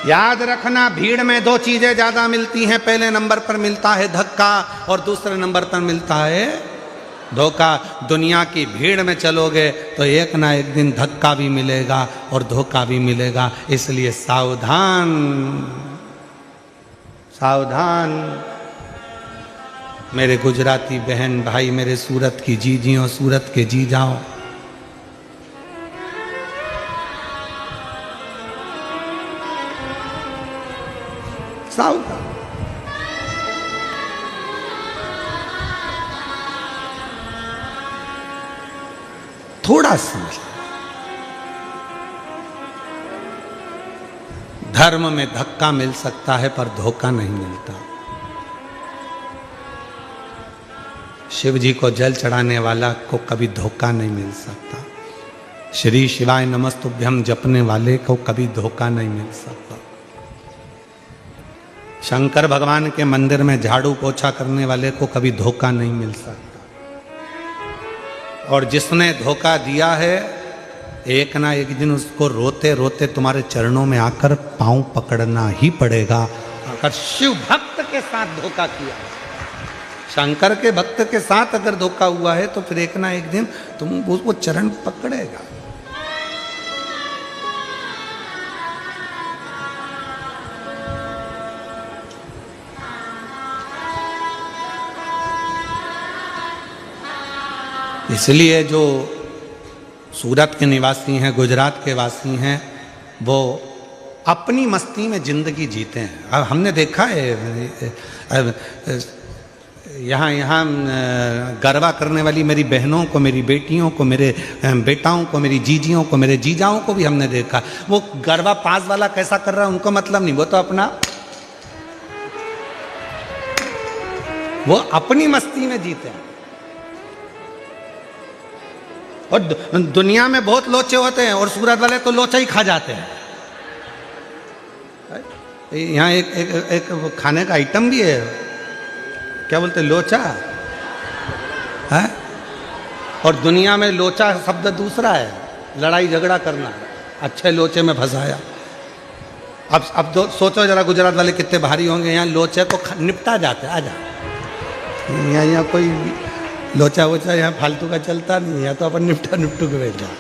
याद रखना, भीड़ में दो चीजें ज्यादा मिलती हैं। पहले नंबर पर मिलता है धक्का और दूसरे नंबर पर मिलता है धोखा। दुनिया की भीड़ में चलोगे तो एक ना एक दिन धक्का भी मिलेगा और धोखा भी मिलेगा, इसलिए सावधान सावधान। मेरे गुजराती बहन भाई, मेरे सूरत की जीजियों, सूरत के जी जाओ, सावधान। थोड़ा समझ, धर्म में धक्का मिल सकता है पर धोखा नहीं मिलता। शिव जी को जल चढ़ाने वाला को कभी धोखा नहीं मिल सकता। श्री शिवाय नमस्तुभ्यम जपने वाले को कभी धोखा नहीं मिल सकता। शंकर भगवान के मंदिर में झाड़ू पोछा करने वाले को कभी धोखा नहीं मिल सकता। और जिसने धोखा दिया है, एक ना एक दिन उसको रोते रोते तुम्हारे चरणों में आकर पांव पकड़ना ही पड़ेगा। अगर शिव भक्त के साथ धोखा किया, शंकर के भक्त के साथ अगर धोखा हुआ है, तो फिर एक ना एक दिन तुम वो चरण पकड़ेगा। इसलिए जो सूरत के निवासी हैं, गुजरात के वासी हैं, वो अपनी मस्ती में जिंदगी जीते हैं। अब हमने देखा है यहाँ गरबा करने वाली मेरी बहनों को, मेरी बेटियों को, मेरे बेटाओं को, मेरी जीजियों को, मेरे जीजाओं को भी हमने देखा। वो गरबा पास वाला कैसा कर रहा है उनको मतलब नहीं, वो तो वो अपनी मस्ती में जीते हैं। और दुनिया में बहुत लोचे होते हैं और सूरत वाले तो लोचा ही खा जाते हैं। यहाँ एक खाने का आइटम भी है, क्या बोलते हैं, लोचा है। और दुनिया में लोचा शब्द दूसरा है, लड़ाई झगड़ा करना। अच्छे लोचे में फंसाया। अब सोचो जरा, गुजरात वाले कितने भारी होंगे। यहाँ लोचे को निपटा जाते हैं। आजा यहाँ कोई लोचा वोचा यहाँ फालतू का चलता नहीं, या तो अपन निपटा निपटू के बैठ जाओ।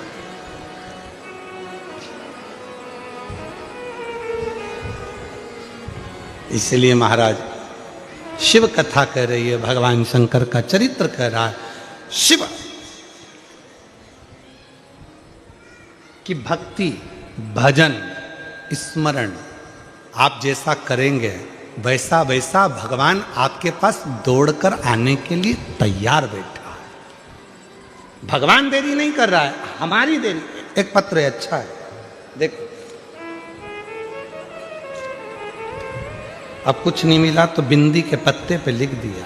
इसलिए महाराज शिव कथा कह रही है, भगवान शंकर का चरित्र कह रहा है। शिव की भक्ति, भजन, स्मरण आप जैसा करेंगे वैसा वैसा भगवान आपके पास दौड़कर आने के लिए तैयार बैठा है। भगवान देरी नहीं कर रहा है, हमारी देरी। एक पत्र है, अच्छा है, देखो। अब कुछ नहीं मिला तो बिंदी के पत्ते पे लिख दिया,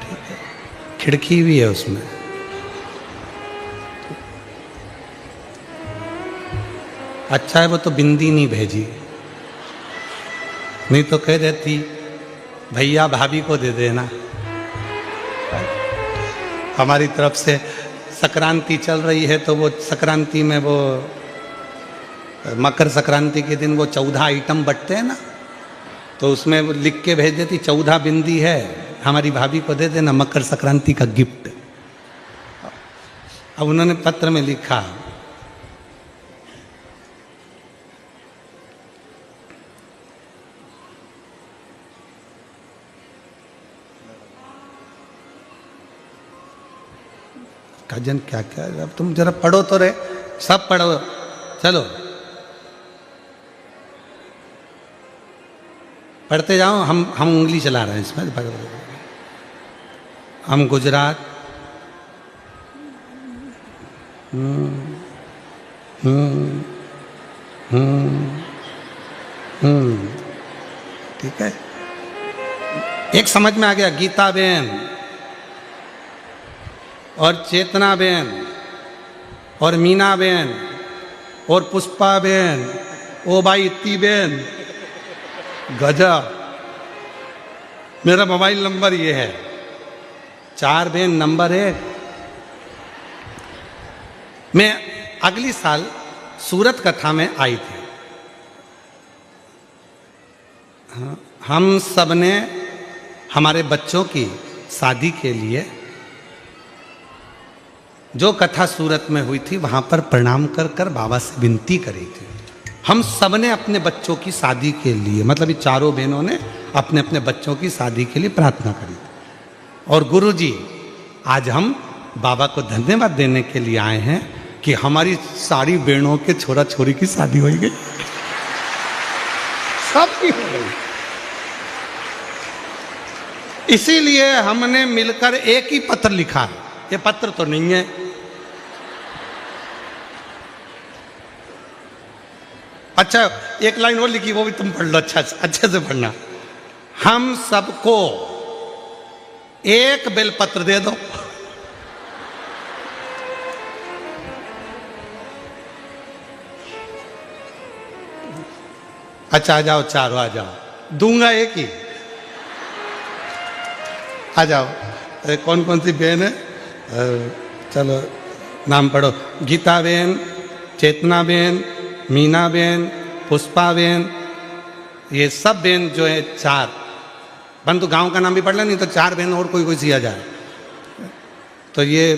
ठीक है, खिड़की भी है उसमें। अच्छा है वो तो बिंदी नहीं भेजी, नहीं तो कह देती भैया भाभी को दे देना। हमारी तरफ से संक्रांति चल रही है तो वो संक्रांति में वो मकर संक्रांति के दिन वो 14 आइटम बंटते हैं ना, तो उसमें वो लिख के भेज देती 14 बिंदी है, हमारी भाभी को दे देना, मकर संक्रांति का गिफ्ट। अब उन्होंने पत्र में लिखा, काजन क्या क्या, अब तुम जरा पढ़ो तो रे, सब पढ़ो, चलो पढ़ते जाओ। हम उंगली चला रहे हैं इसमें। हम गुजरात, ठीक है। एक समझ में आ गया, गीता बेन और चेतना बेन और मीना बेन और पुष्पा बेन, ओ भाई इतनी बेन, गजब। मेरा मोबाइल नंबर ये है, 4 बेन नंबर 1। मैं अगली साल सूरत कथा में आई थी। हम सब ने हमारे बच्चों की शादी के लिए जो कथा सूरत में हुई थी वहां पर प्रणाम कर कर बाबा से विनती करी थी। हम सब ने अपने बच्चों की शादी के लिए, मतलब ये चारों बहनों ने अपने अपने बच्चों की शादी के लिए प्रार्थना करी थी। और गुरुजी आज हम बाबा को धन्यवाद देने के लिए आए हैं कि हमारी सारी बहनों के छोरा छोरी की शादी हो गई, सबकी हो गई। इसीलिए हमने मिलकर एक ही पत्र लिखा है। ये पत्र तो नहीं है, अच्छा एक लाइन और लिखी, वो भी तुम पढ़ लो, अच्छे से पढ़ना। हम सबको एक बेलपत्र दे दो। अच्छा आ जाओ, चारों आ जाओ, दूंगा एक ही, आ जाओ। कौन कौन सी बहन है, चलो नाम पढ़ो। गीता बेन, चेतना बेन, मीना बेन, पुष्पा बेन, ये सब बेन जो है 4। परंतु गांव का नाम भी पढ़ ले, नहीं तो 4 बहन और कोई सी आ जाए। तो ये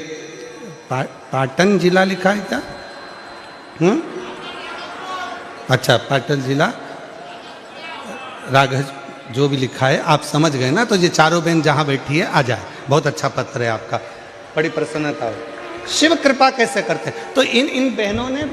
पाटन जिला लिखा है क्या? अच्छा, पाटन जिला राघव जो भी लिखा है आप समझ गए ना। तो ये चारों बहन जहाँ बैठी है आ जाए। बहुत अच्छा पत्र है आपका, बड़ी प्रसन्नता हो। शिव कृपा कैसे करते हैं? तो इन बहनों ने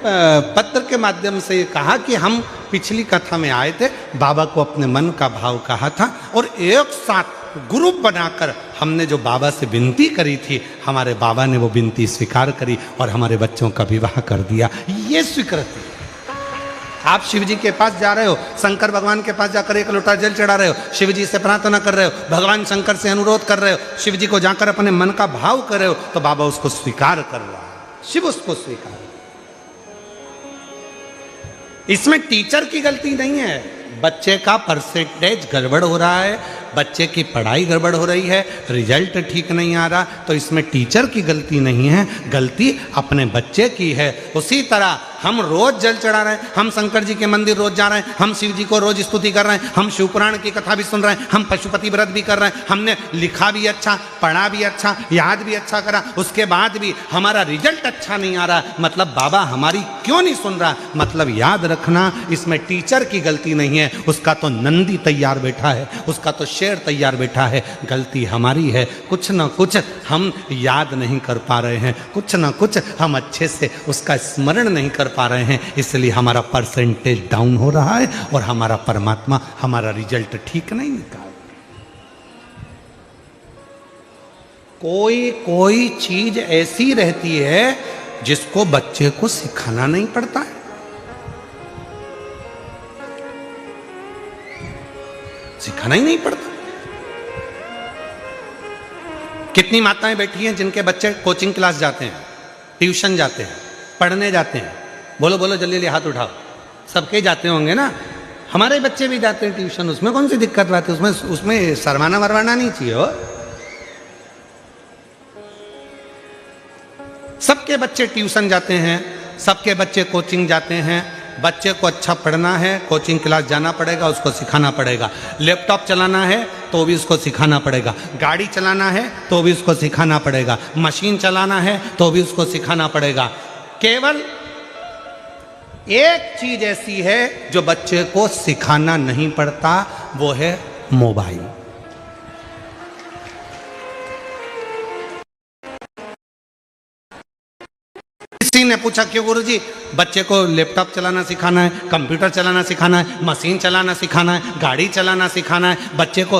पत्र के माध्यम से ये कहा कि हम पिछली कथा में आए थे, बाबा को अपने मन का भाव कहा था और एक साथ ग्रुप बनाकर हमने जो बाबा से विनती करी थी, हमारे बाबा ने वो विनती स्वीकार करी और हमारे बच्चों का विवाह कर दिया। ये स्वीकृति। आप शिव जी के पास जा रहे हो, शंकर भगवान के पास जाकर एक लोटा जल चढ़ा रहे हो, शिव जी से प्रार्थना कर रहे हो, भगवान शंकर से अनुरोध कर रहे हो, शिव जी को जाकर अपने मन का भाव कर रहे हो, तो बाबा उसको स्वीकार कर रहा है, शिव उसको स्वीकार। इसमें टीचर की गलती नहीं है। बच्चे का परसेंटेज गड़बड़ हो रहा है, बच्चे की पढ़ाई गड़बड़ हो रही है, रिजल्ट ठीक नहीं आ रहा, तो इसमें टीचर की गलती नहीं है, गलती अपने बच्चे की है। उसी तरह हम रोज जल चढ़ा रहे हैं, हम शंकर जी के मंदिर रोज जा रहे हैं, हम शिव जी को रोज स्तुति कर रहे हैं, हम शिव पुराण की कथा भी सुन रहे हैं, हम पशुपति व्रत भी कर रहे हैं, हमने लिखा भी अच्छा, पढ़ा भी अच्छा, याद भी अच्छा करा, उसके बाद भी हमारा रिजल्ट अच्छा नहीं आ रहा, मतलब बाबा हमारी क्यों नहीं सुन रहा? मतलब याद रखना, इसमें टीचर की गलती नहीं है, उसका तो नंदी तैयार बैठा है, उसका तो शेर तैयार बैठा है, गलती हमारी है। कुछ ना कुछ हम याद नहीं कर पा रहे हैं, कुछ ना कुछ हम अच्छे से उसका स्मरण नहीं कर पा रहे हैं, इसलिए हमारा परसेंटेज डाउन हो रहा है और हमारा परमात्मा हमारा रिजल्ट ठीक नहीं निकाल। कोई चीज ऐसी रहती है जिसको बच्चे को सिखाना नहीं पड़ता है। सिखाना ही नहीं पड़ता। कितनी माताएं बैठी हैं जिनके बच्चे कोचिंग क्लास जाते हैं, ट्यूशन जाते हैं, पढ़ने जाते हैं? बोलो बोलो जल्दी जल्दी हाथ उठाओ। सबके जाते होंगे ना, हमारे बच्चे भी जाते हैं ट्यूशन, उसमें कौन सी दिक्कत बात है? उसमें शर्माना वरमाना नहीं चाहिए हो। सबके बच्चे ट्यूशन जाते हैं, सबके बच्चे कोचिंग जाते हैं। बच्चे को अच्छा पढ़ना है, कोचिंग क्लास जाना पड़ेगा, उसको सिखाना पड़ेगा। लैपटॉप चलाना है तो भी उसको सिखाना पड़ेगा, गाड़ी चलाना है तो भी उसको सिखाना पड़ेगा, मशीन चलाना है तो भी उसको सिखाना पड़ेगा। केवल एक चीज ऐसी है जो बच्चे को सिखाना नहीं पड़ता, वो है मोबाइल। किसी ने पूछा क्यों गुरुजी? बच्चे को लैपटॉप चलाना सिखाना है, कंप्यूटर चलाना सिखाना है, मशीन चलाना सिखाना है, गाड़ी चलाना सिखाना है, बच्चे को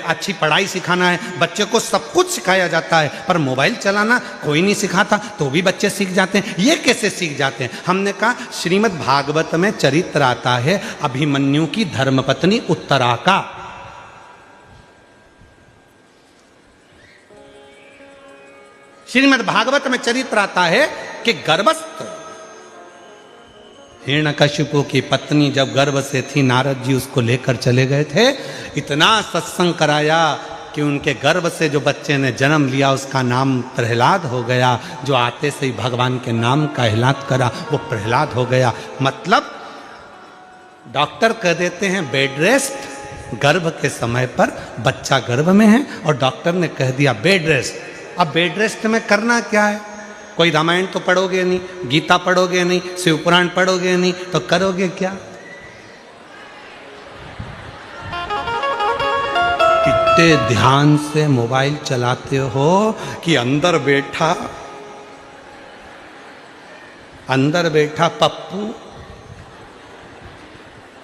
अच्छी पढ़ाई सिखाना है, बच्चे को सब कुछ सिखाया जाता है, पर मोबाइल चलाना कोई नहीं सिखाता, तो भी बच्चे सीख जाते हैं। ये कैसे सीख जाते हैं? हमने कहा श्रीमद् भागवत में चरित्र आता है अभिमन्यु की धर्मपत्नी उत्तरा का। श्रीमद् भागवत में चरित्र आता है कि गर्भस्थ हिरण्यकशिपु की पत्नी जब गर्भ से थी, नारद जी उसको लेकर चले गए थे, इतना सत्संग कराया कि उनके गर्भ से जो बच्चे ने जन्म लिया उसका नाम प्रहलाद हो गया। जो आते से ही भगवान के नाम का एलान करा वो प्रहलाद हो गया। मतलब डॉक्टर कह देते हैं बेड रेस्ट, गर्भ के समय पर बच्चा गर्भ में है और डॉक्टर ने कह दिया बेड रेस्ट। अब बेड रेस्ट में करना क्या है? कोई रामायण तो पढ़ोगे नहीं, गीता पढ़ोगे नहीं, शिव पुराण पढ़ोगे नहीं, तो करोगे क्या? इतने ध्यान से मोबाइल चलाते हो कि अंदर बैठा पप्पू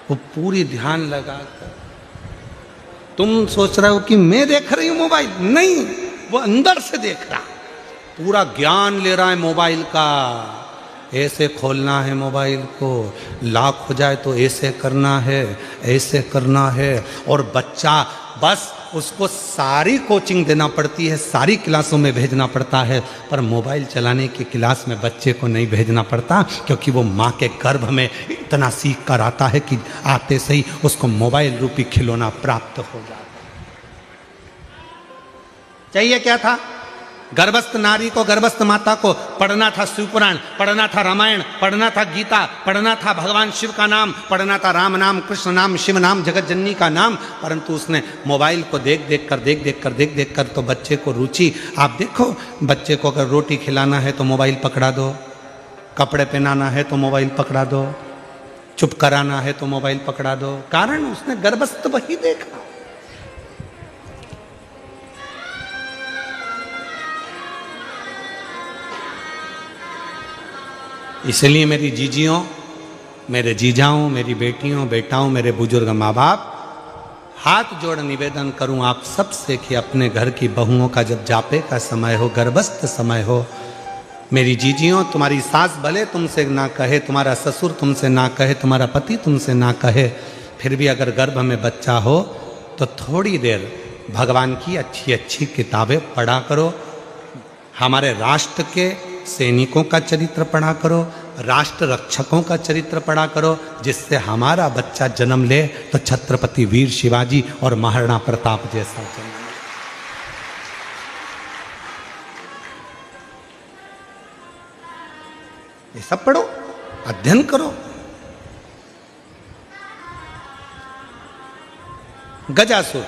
वो पूरी ध्यान लगाकर, तुम सोच रहे हो कि मैं देख रही हूं मोबाइल, नहीं, वो अंदर से देख रहा, पूरा ज्ञान ले रहा है मोबाइल का। ऐसे खोलना है मोबाइल को, लॉक हो जाए तो ऐसे करना है, ऐसे करना है। और बच्चा बस उसको सारी कोचिंग देना पड़ती है, सारी क्लासों में भेजना पड़ता है, पर मोबाइल चलाने की क्लास में बच्चे को नहीं भेजना पड़ता, क्योंकि वो माँ के गर्भ में इतना सीख कर आता है कि आते से ही उसको मोबाइल रूपी खिलौना प्राप्त हो जाता है। चाहिए क्या था? गर्भस्थ नारी को, गर्भस्थ माता को पढ़ना था शिव पुराण, पढ़ना था रामायण, पढ़ना था गीता, पढ़ना था भगवान शिव का नाम, पढ़ना था राम नाम, कृष्ण नाम, शिव नाम, जगत जननी का नाम, परंतु उसने मोबाइल को देख देख कर तो बच्चे को रुचि। आप देखो, बच्चे को अगर रोटी खिलाना है तो मोबाइल पकड़ा दो, कपड़े पहनाना है तो मोबाइल पकड़ा दो, चुप कराना है तो मोबाइल पकड़ा दो। कारण उसने गर्भस्थ वही देखा। इसलिए मेरी जीजियों, मेरे जीजाओं, मेरी बेटियों, बेटाओं, मेरे बुजुर्ग माँ बाप, हाथ जोड़ निवेदन करूं आप सबसे कि अपने घर की बहुओं का जब जापे का समय हो, गर्भस्थ समय हो, मेरी जीजियों, तुम्हारी सास भले तुमसे ना कहे, तुम्हारा ससुर तुमसे ना कहे, तुम्हारा पति तुमसे ना कहे, फिर भी अगर गर्भ में बच्चा हो तो थोड़ी देर भगवान की अच्छी अच्छी किताबें पढ़ा करो। हमारे राष्ट्र के सैनिकों का चरित्र पढ़ा करो, राष्ट्र रक्षकों का चरित्र पढ़ा करो, जिससे हमारा बच्चा जन्म ले तो छत्रपति वीर शिवाजी और महाराणा प्रताप जैसा जन्म। ये सब पढ़ो। अध्ययन करो। गजासुर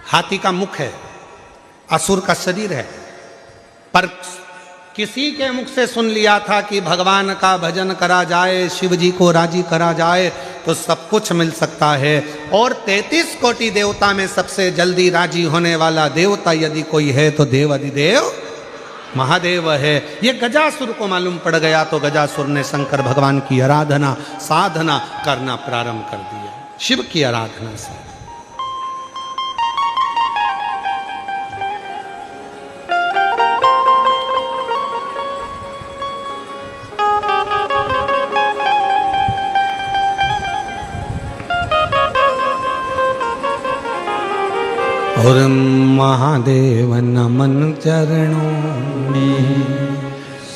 हाथी का मुख है, असुर का शरीर है, पर किसी के मुख से सुन लिया था कि भगवान का भजन करा जाए, शिव जी को राजी करा जाए तो सब कुछ मिल सकता है। और 33 कोटि देवता में सबसे जल्दी राजी होने वाला देवता यदि कोई है तो देव अधिदेव महादेव है। ये गजासुर को मालूम पड़ गया तो गजासुर ने शंकर भगवान की आराधना साधना करना प्रारंभ कर दिया, शिव की आराधना से। और महादेव नमन चरणों में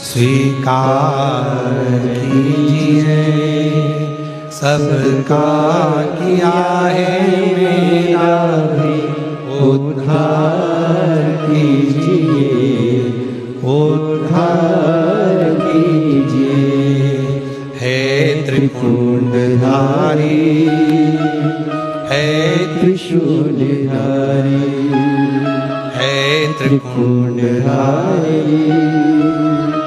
स्वीकार कीजिए, सबका किया है मेरा भी उद्धार कीजिए, उद्धार कीजिए। हे त्रिपुंडधारी, हे त्रिशूलधारी, हे त्रिपुंडधारी,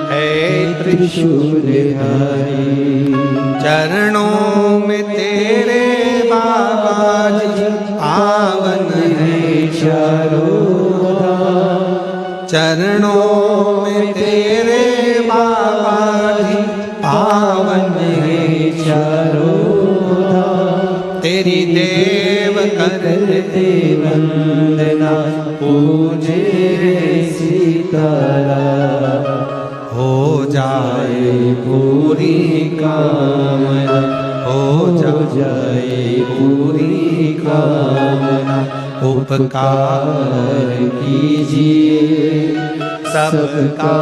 हे त्रिशूलधारी। चरणों में तेरे बाबा जी पावन है चारों धाम, चरणों में तेरे बाबा जी पावन है चारों धाम। तेरी देव करते वंदना, पूजे सीतारा, हो जाए पूरी कामना, हो जाए पूरी कामना। उपकार कीजिए, सबका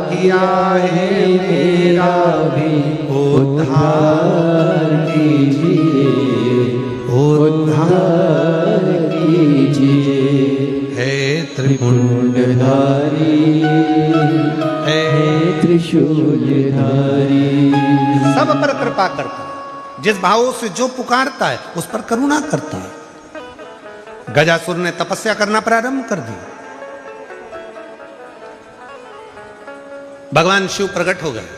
किया है मेरा भी उद्धार कीजिए, उद्धार कीजिए। हे त्रिपुंडधारी, हे त्रिशूलधारी। सब पर कृपा करता है, जिस भाव से जो पुकारता है उस पर करुणा करता है। गजासुर ने तपस्या करना प्रारंभ कर दी। भगवान शिव प्रकट हो गए,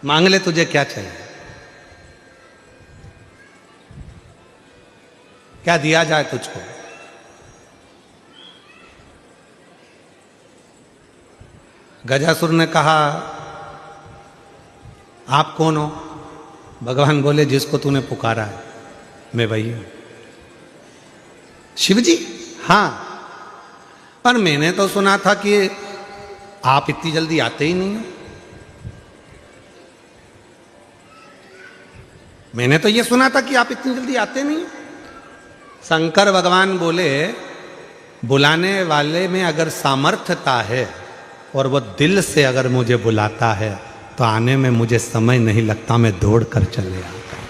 मांग ले तुझे क्या चाहिए, क्या दिया जाए तुझको। गजासुर ने कहा आप कौन हो। भगवान बोले जिसको तूने पुकारा है मैं वही हूं। शिव जी हाँ, पर मैंने तो सुना था कि आप इतनी जल्दी आते ही नहीं हो। मैंने तो ये सुना था कि आप इतनी जल्दी आते नहीं हो। शंकर भगवान बोले बुलाने वाले में अगर सामर्थ्यता है और वो दिल से अगर मुझे बुलाता है तो आने में मुझे समय नहीं लगता, मैं दौड़ कर चले आता हूं,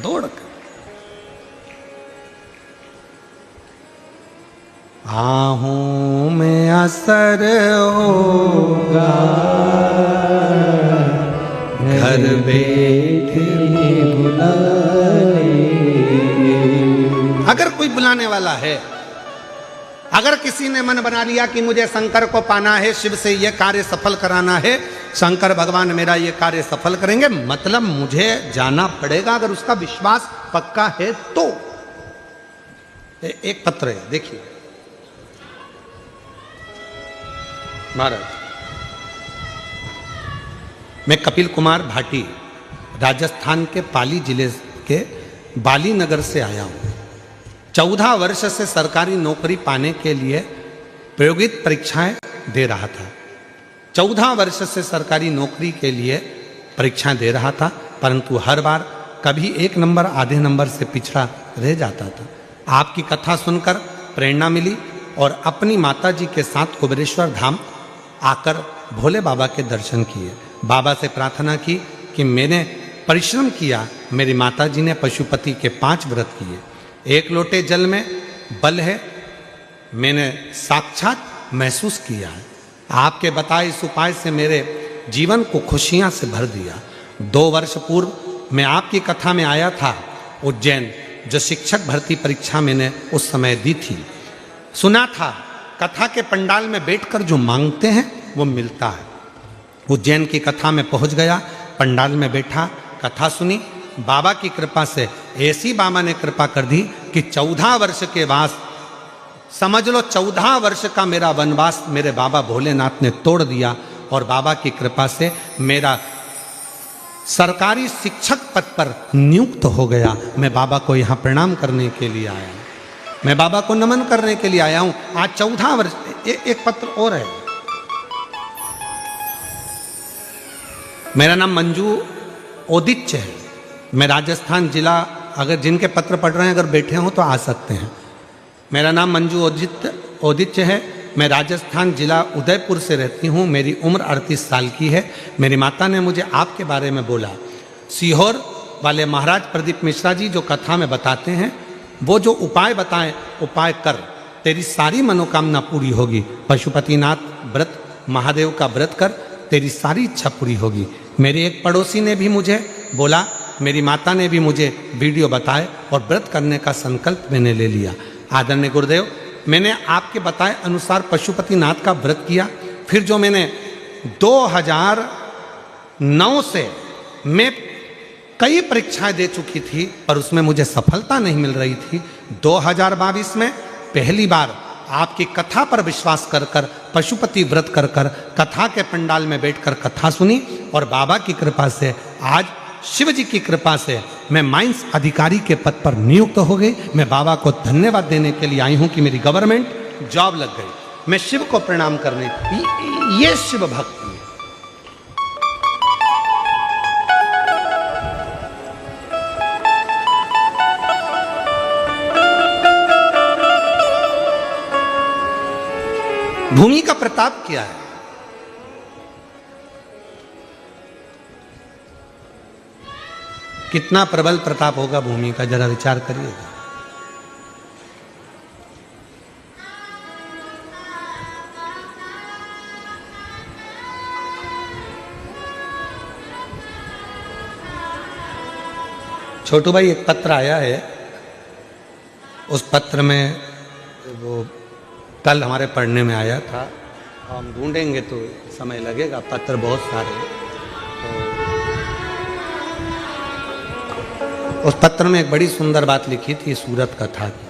दौड़ कर। आहूं में असर होगा, घर बैठे बुलाने। अगर कोई बुलाने वाला है, अगर किसी ने मन बना लिया कि मुझे शंकर को पाना है, शिव से यह कार्य सफल कराना है, शंकर भगवान मेरा यह कार्य सफल करेंगे, मतलब मुझे जाना पड़ेगा। अगर उसका विश्वास पक्का है तो एक पत्र है, देखिए महाराज। मैं कपिल कुमार भाटी राजस्थान के पाली जिले के बाली नगर से आया हूँ। 14 वर्ष से सरकारी नौकरी पाने के लिए प्रायोगिक परीक्षाएं दे रहा था। 14 वर्ष से सरकारी नौकरी के लिए परीक्षाएं दे रहा था, परंतु हर बार कभी 1 नंबर आधे नंबर से पिछड़ा रह जाता था। आपकी कथा सुनकर प्रेरणा मिली और अपनी माता जी के साथ कुबेरेश्वर धाम आकर भोले बाबा के दर्शन किए। बाबा से प्रार्थना की कि मैंने परिश्रम किया, मेरी माता जी ने पशुपति के 5 व्रत किए, 1 लोटे जल में बल है, मैंने साक्षात महसूस किया है। आपके बताए इस उपाय से मेरे जीवन को खुशियां से भर दिया। 2 वर्ष पूर्व मैं आपकी कथा में आया था उज्जैन, जो शिक्षक भर्ती परीक्षा मैंने उस समय दी थी। सुना था कथा के पंडाल में बैठकर जो मांगते हैं वो मिलता है। उज्जैन की कथा में पहुंच गया, पंडाल में बैठा, कथा सुनी। बाबा की कृपा से ऐसी बाबा ने कृपा कर दी कि 14 वर्ष के वास, समझ लो 14 वर्ष का मेरा वनवास मेरे बाबा भोलेनाथ ने तोड़ दिया। और बाबा की कृपा से मेरा सरकारी शिक्षक पद पर नियुक्त हो गया। मैं बाबा को यहाँ प्रणाम करने के लिए आया हूँ, मैं बाबा को नमन करने के लिए आया हूँ। आज 14 वर्ष। एक पत्र और है। मेरा नाम मंजू ओदिच्य है। मैं राजस्थान जिला, अगर जिनके पत्र पढ़ रहे हैं अगर बैठे हों तो आ सकते हैं। मेरा नाम मंजू ओदिच्य है। मैं राजस्थान जिला उदयपुर से रहती हूँ। मेरी उम्र 38 साल की है। मेरी माता ने मुझे आपके बारे में बोला। सीहोर वाले महाराज प्रदीप मिश्रा जी जो कथा में बताते हैं, वो जो उपाय बताएं, उपाय कर, तेरी सारी मनोकामना पूरी होगी। पशुपतिनाथ व्रत, महादेव का व्रत कर, तेरी सारी इच्छा पूरी होगी। मेरे एक पड़ोसी ने भी मुझे बोला, मेरी माता ने भी मुझे वीडियो बताए और व्रत करने का संकल्प मैंने ले लिया। आदरणीय गुरुदेव, मैंने आपके बताए अनुसार पशुपतिनाथ का व्रत किया। फिर जो मैंने 2009 से मैं कई परीक्षाएं दे चुकी थी पर उसमें मुझे सफलता नहीं मिल रही थी। 2022 में पहली बार आपकी कथा पर विश्वास कर कर पशुपति व्रत कर कर कथा के पंडाल में बैठकर कथा सुनी और बाबा की कृपा से आज शिव जी की कृपा से मैं माइंस अधिकारी के पद पर नियुक्त हो गई। मैं बाबा को धन्यवाद देने के लिए आई हूं कि मेरी गवर्नमेंट जॉब लग गई। मैं शिव को प्रणाम करने, ये शिव भक्ति है। भूमि का प्रताप क्या है? कितना प्रबल प्रताप होगा भूमि का, जरा विचार करिएगा। छोटू भाई, एक पत्र आया है, उस पत्र में वो कल हमारे पढ़ने में आया था। हम ढूंढेंगे तो समय लगेगा, पत्र बहुत सारे। उस पत्र में एक बड़ी सुंदर बात लिखी थी सूरत कथा की।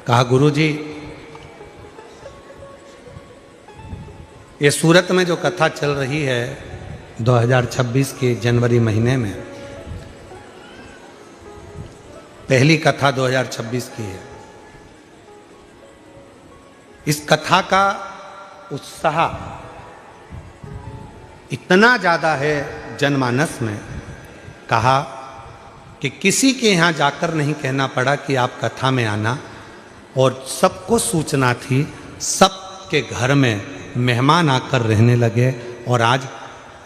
कहा, गुरुजी, ये सूरत में जो कथा चल रही है 2026 के जनवरी महीने में, पहली कथा 2026 की है। इस कथा का उत्साह इतना ज़्यादा है जनमानस में, कहा कि किसी के यहाँ जाकर नहीं कहना पड़ा कि आप कथा में आना, और सबको सूचना थी। सबके घर में मेहमान आकर रहने लगे और आज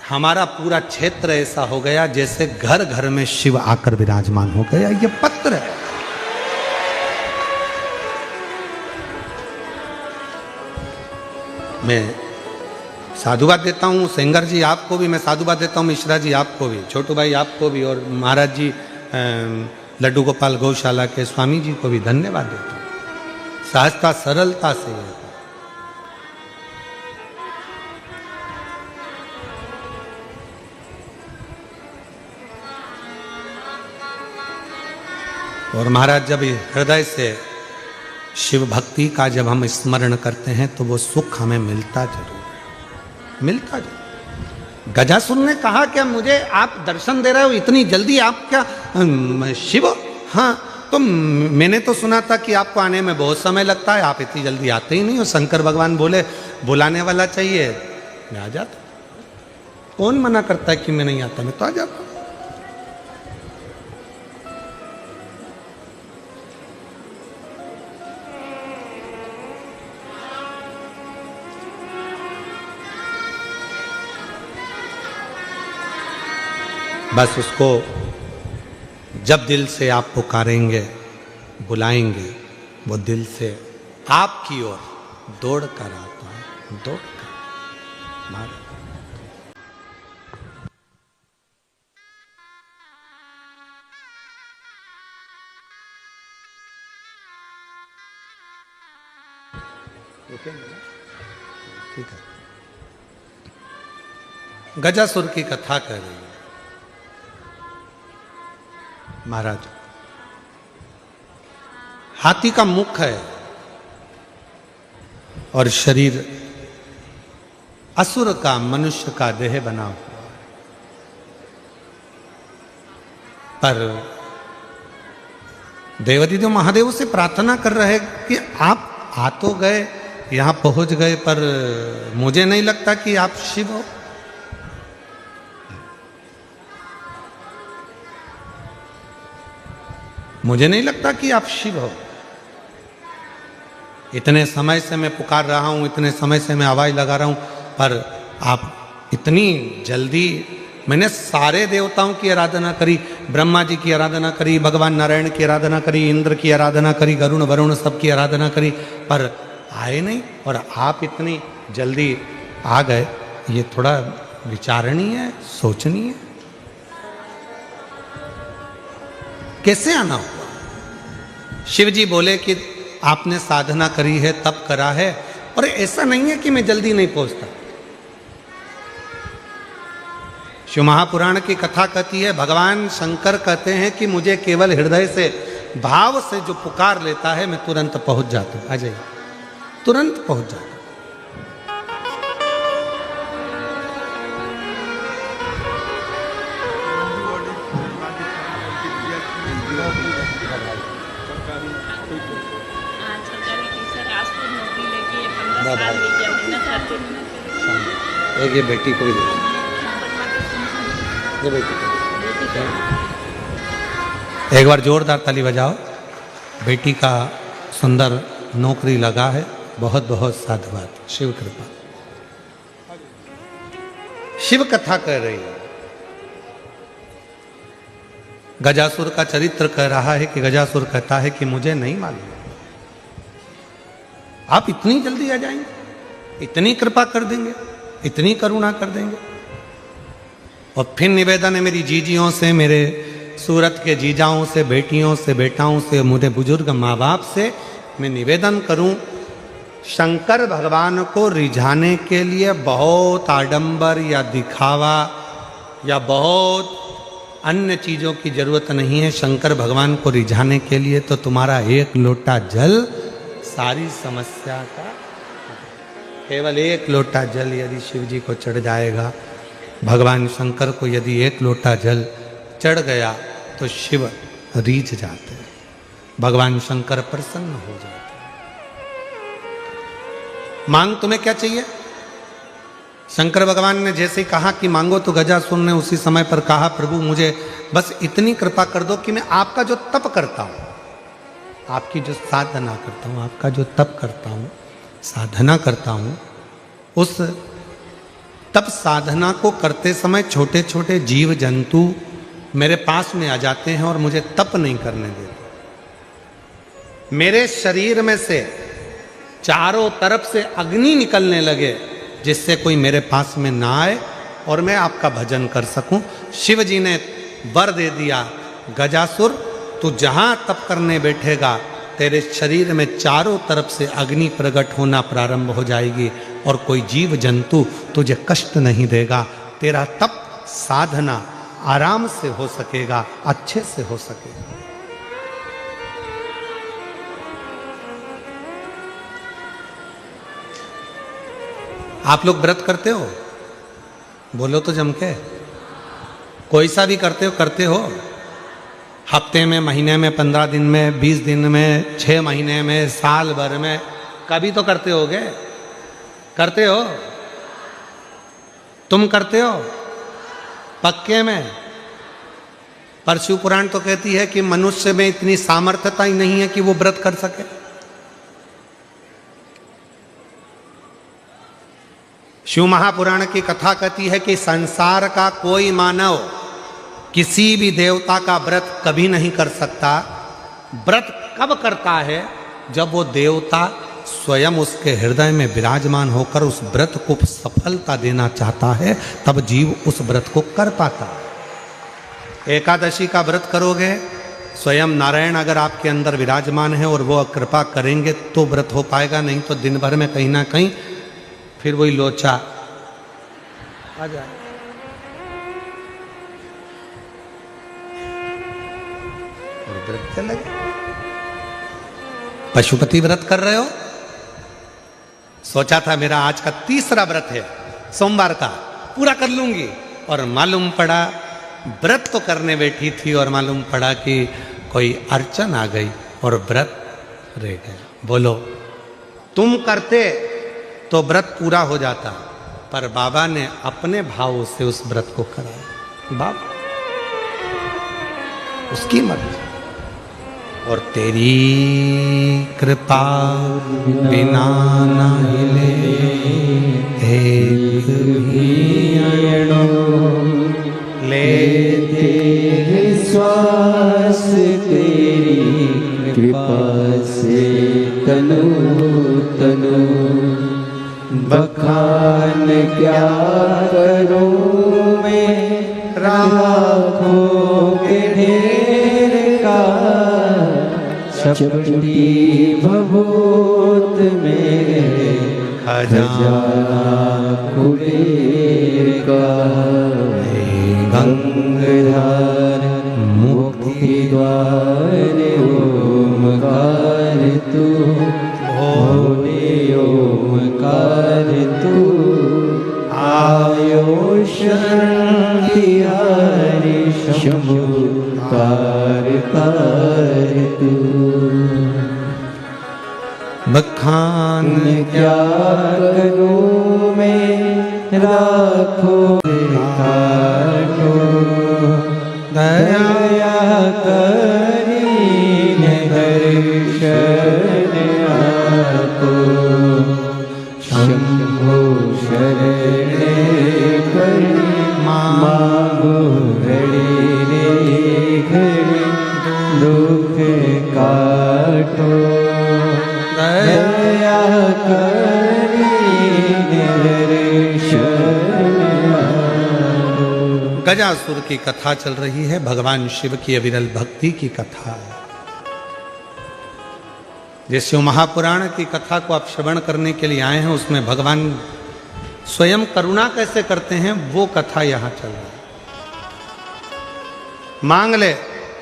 हमारा पूरा क्षेत्र ऐसा हो गया जैसे घर घर में शिव आकर विराजमान हो गया। ये पत्र है। मैं साधुवाद देता हूँ सेंगर जी आपको भी, मैं साधुवाद देता हूँ मिश्रा जी आपको भी, छोटू भाई आपको भी, और महाराज जी लड्डू गोपाल गौशाला के स्वामी जी को भी धन्यवाद देता हूँ। सहजता सरलता से है। और महाराज जब हृदय से शिव भक्ति का जब हम स्मरण करते हैं तो वो सुख हमें मिलता जरूर, मिलता जरूर। गजासुर ने कहा क्या मुझे आप दर्शन दे रहे हो इतनी जल्दी, आप क्या शिव? हाँ, तो मैंने तो सुना था कि आपको आने में बहुत समय लगता है, आप इतनी जल्दी आते ही नहीं हो। शंकर भगवान बोले बुलाने वाला चाहिए, मैं आ जाता। कौन मना करता है कि मैं नहीं आता? मैं तो आ जाता। बस उसको जब दिल से आप पुकारेंगे, बुलाएंगे, वो दिल से आपकी ओर दौड़ कर आता है, दौड़ कर। ठीक है। गजासुर की कथा कह रही है महाराज। हाथी का मुख है और शरीर असुर का, मनुष्य का देह बना हुआ, पर देवादिदेव महादेव से प्रार्थना कर रहे कि आप आ तो गए, यहां पहुंच गए, पर मुझे नहीं लगता कि आप शिव हो। मुझे नहीं लगता कि आप शिव हो। इतने समय से मैं पुकार रहा हूं, इतने समय से मैं आवाज लगा रहा हूं, पर आप इतनी जल्दी। मैंने सारे देवताओं की आराधना करी, ब्रह्मा जी की आराधना करी, भगवान नारायण की आराधना करी, इंद्र की आराधना करी, गरुण वरुण सबकी आराधना करी, पर आए नहीं, और आप इतनी जल्दी आ गए। ये थोड़ा विचारणीय है, सोचनीय है। कैसे आना हुआ? शिव जी बोले कि आपने साधना करी है, तप करा है, और ऐसा नहीं है कि मैं जल्दी नहीं पहुंचता। शिव महापुराण की कथा कहती है, भगवान शंकर कहते हैं कि मुझे केवल हृदय से, भाव से जो पुकार लेता है, मैं तुरंत पहुंच जाता हूं। आ जाइए, तुरंत पहुंच जाता हूं। एक ये बेटी को भी दे, ये बेटी को। एक बार जोरदार ताली बजाओ। बेटी का सुंदर नौकरी लगा है, बहुत बहुत साधुवाद, शिव कृपा। शिव कथा कह रही है। गजासुर का चरित्र कह रहा है कि गजासुर कहता है कि मुझे नहीं मालूम, आप इतनी जल्दी आ जाएंगे, इतनी कृपा कर देंगे, इतनी करुणा कर देंगे। और फिर निवेदन है मेरी जीजियों से, मेरे सूरत के जीजाओं से, बेटियों से, बेटाओं से, मुझे बुजुर्ग माँ बाप से मैं निवेदन करूं, शंकर भगवान को रिझाने के लिए बहुत आडंबर या दिखावा या बहुत अन्य चीज़ों की जरूरत नहीं है। शंकर भगवान को रिझाने के लिए तो तुम्हारा एक लोटा जल सारी समस्या का, केवल एक लोटा जल यदि शिव जी को चढ़ जाएगा, भगवान शंकर को यदि एक लोटा जल चढ़ गया तो शिव रीझ जाते हैं, भगवान शंकर प्रसन्न हो जाते हैं। मांग तुम्हें क्या चाहिए? शंकर भगवान ने जैसे कहा कि मांगो, तो गजासुर ने उसी समय पर कहा, प्रभु मुझे बस इतनी कृपा कर दो कि मैं आपका जो तप करता हूं, आपकी जो साधना करता हूं, आपका जो तप करता हूं, साधना करता हूं, उस तप साधना को करते समय छोटे छोटे जीव जंतु मेरे पास में आ जाते हैं और मुझे तप नहीं करने देते। मेरे शरीर में से चारों तरफ से अग्नि निकलने लगे, जिससे कोई मेरे पास में ना आए और मैं आपका भजन कर सकूं। शिव जी ने वर दे दिया, गजासुर तू जहां तप करने बैठेगा, तेरे शरीर में चारों तरफ से अग्नि प्रकट होना प्रारंभ हो जाएगी और कोई जीव जंतु तुझे कष्ट नहीं देगा। तेरा तप साधना आराम से हो सकेगा, अच्छे से हो सकेगा। आप लोग व्रत करते हो? बोलो तो जम के। कोई सा भी करते हो? हफ्ते में, महीने में, 15 दिन में, 20 दिन में, 6 महीने में, साल भर में, कभी तो करते होगे। करते हो? तुम करते हो? पक्के में? पर शिव पुराण तो कहती है कि मनुष्य में इतनी सामर्थ्यता ही नहीं है कि वो व्रत कर सके। शिव महापुराण की कथा कहती है कि संसार का कोई मानव किसी भी देवता का व्रत कभी नहीं कर सकता। व्रत कब करता है? जब वो देवता स्वयं उसके हृदय में विराजमान होकर उस व्रत को सफलता देना चाहता है, तब जीव उस व्रत को कर पाता है। एकादशी का व्रत करोगे, स्वयं नारायण अगर आपके अंदर विराजमान है और वो कृपा करेंगे तो व्रत हो पाएगा, नहीं तो दिन भर में कहीं ना कहीं फिर वही लोचा आ जाए। और व्रत चल लगे। पशुपति व्रत कर रहे हो, सोचा था मेरा आज का तीसरा व्रत है, सोमवार का पूरा कर लूंगी, और मालूम पड़ा व्रत तो करने बैठी थी और मालूम पड़ा कि कोई अड़चन आ गई और व्रत रह गया। बोलो, तुम करते तो व्रत पूरा हो जाता, पर बाबा ने अपने भाव से उस व्रत को कराया। बाबा उसकी मर्जी, और तेरी कृपा बिना न हिले एक भी लेते श्वास तेरी कृपा से तनु तनु, बखान क्या करूं मैं राखों के ढेर का, चपटी भभूत मेरे खजाना कुबेर का, गंगाधर मुक्ति द्वार ओमकार तू, भोले ओमकार तू, आयो शांति हरि शंभु कार तू। बखान क्या करूं मैं राखो काटो, दया करीने दर्शन आपको, शंभो शरणे करी मांगो घड़ी रे घड़ी, दुख काटो दया करीने दर्शन आपको। गजासुर की कथा चल रही है, भगवान शिव की अविरल भक्ति की कथा है। जिस शिव महापुराण की कथा को आप श्रवण करने के लिए आए हैं, उसमें भगवान स्वयं करुणा कैसे करते हैं वो कथा यहां चल रही है। मांग ले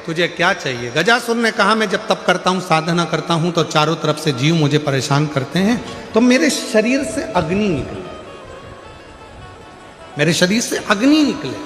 तुझे क्या चाहिए। गजासुर ने कहा मैं जब तप करता हूं, साधना करता हूं, तो चारों तरफ से जीव मुझे परेशान करते हैं, तो मेरे शरीर से अग्नि निकले, मेरे शरीर से अग्नि निकले,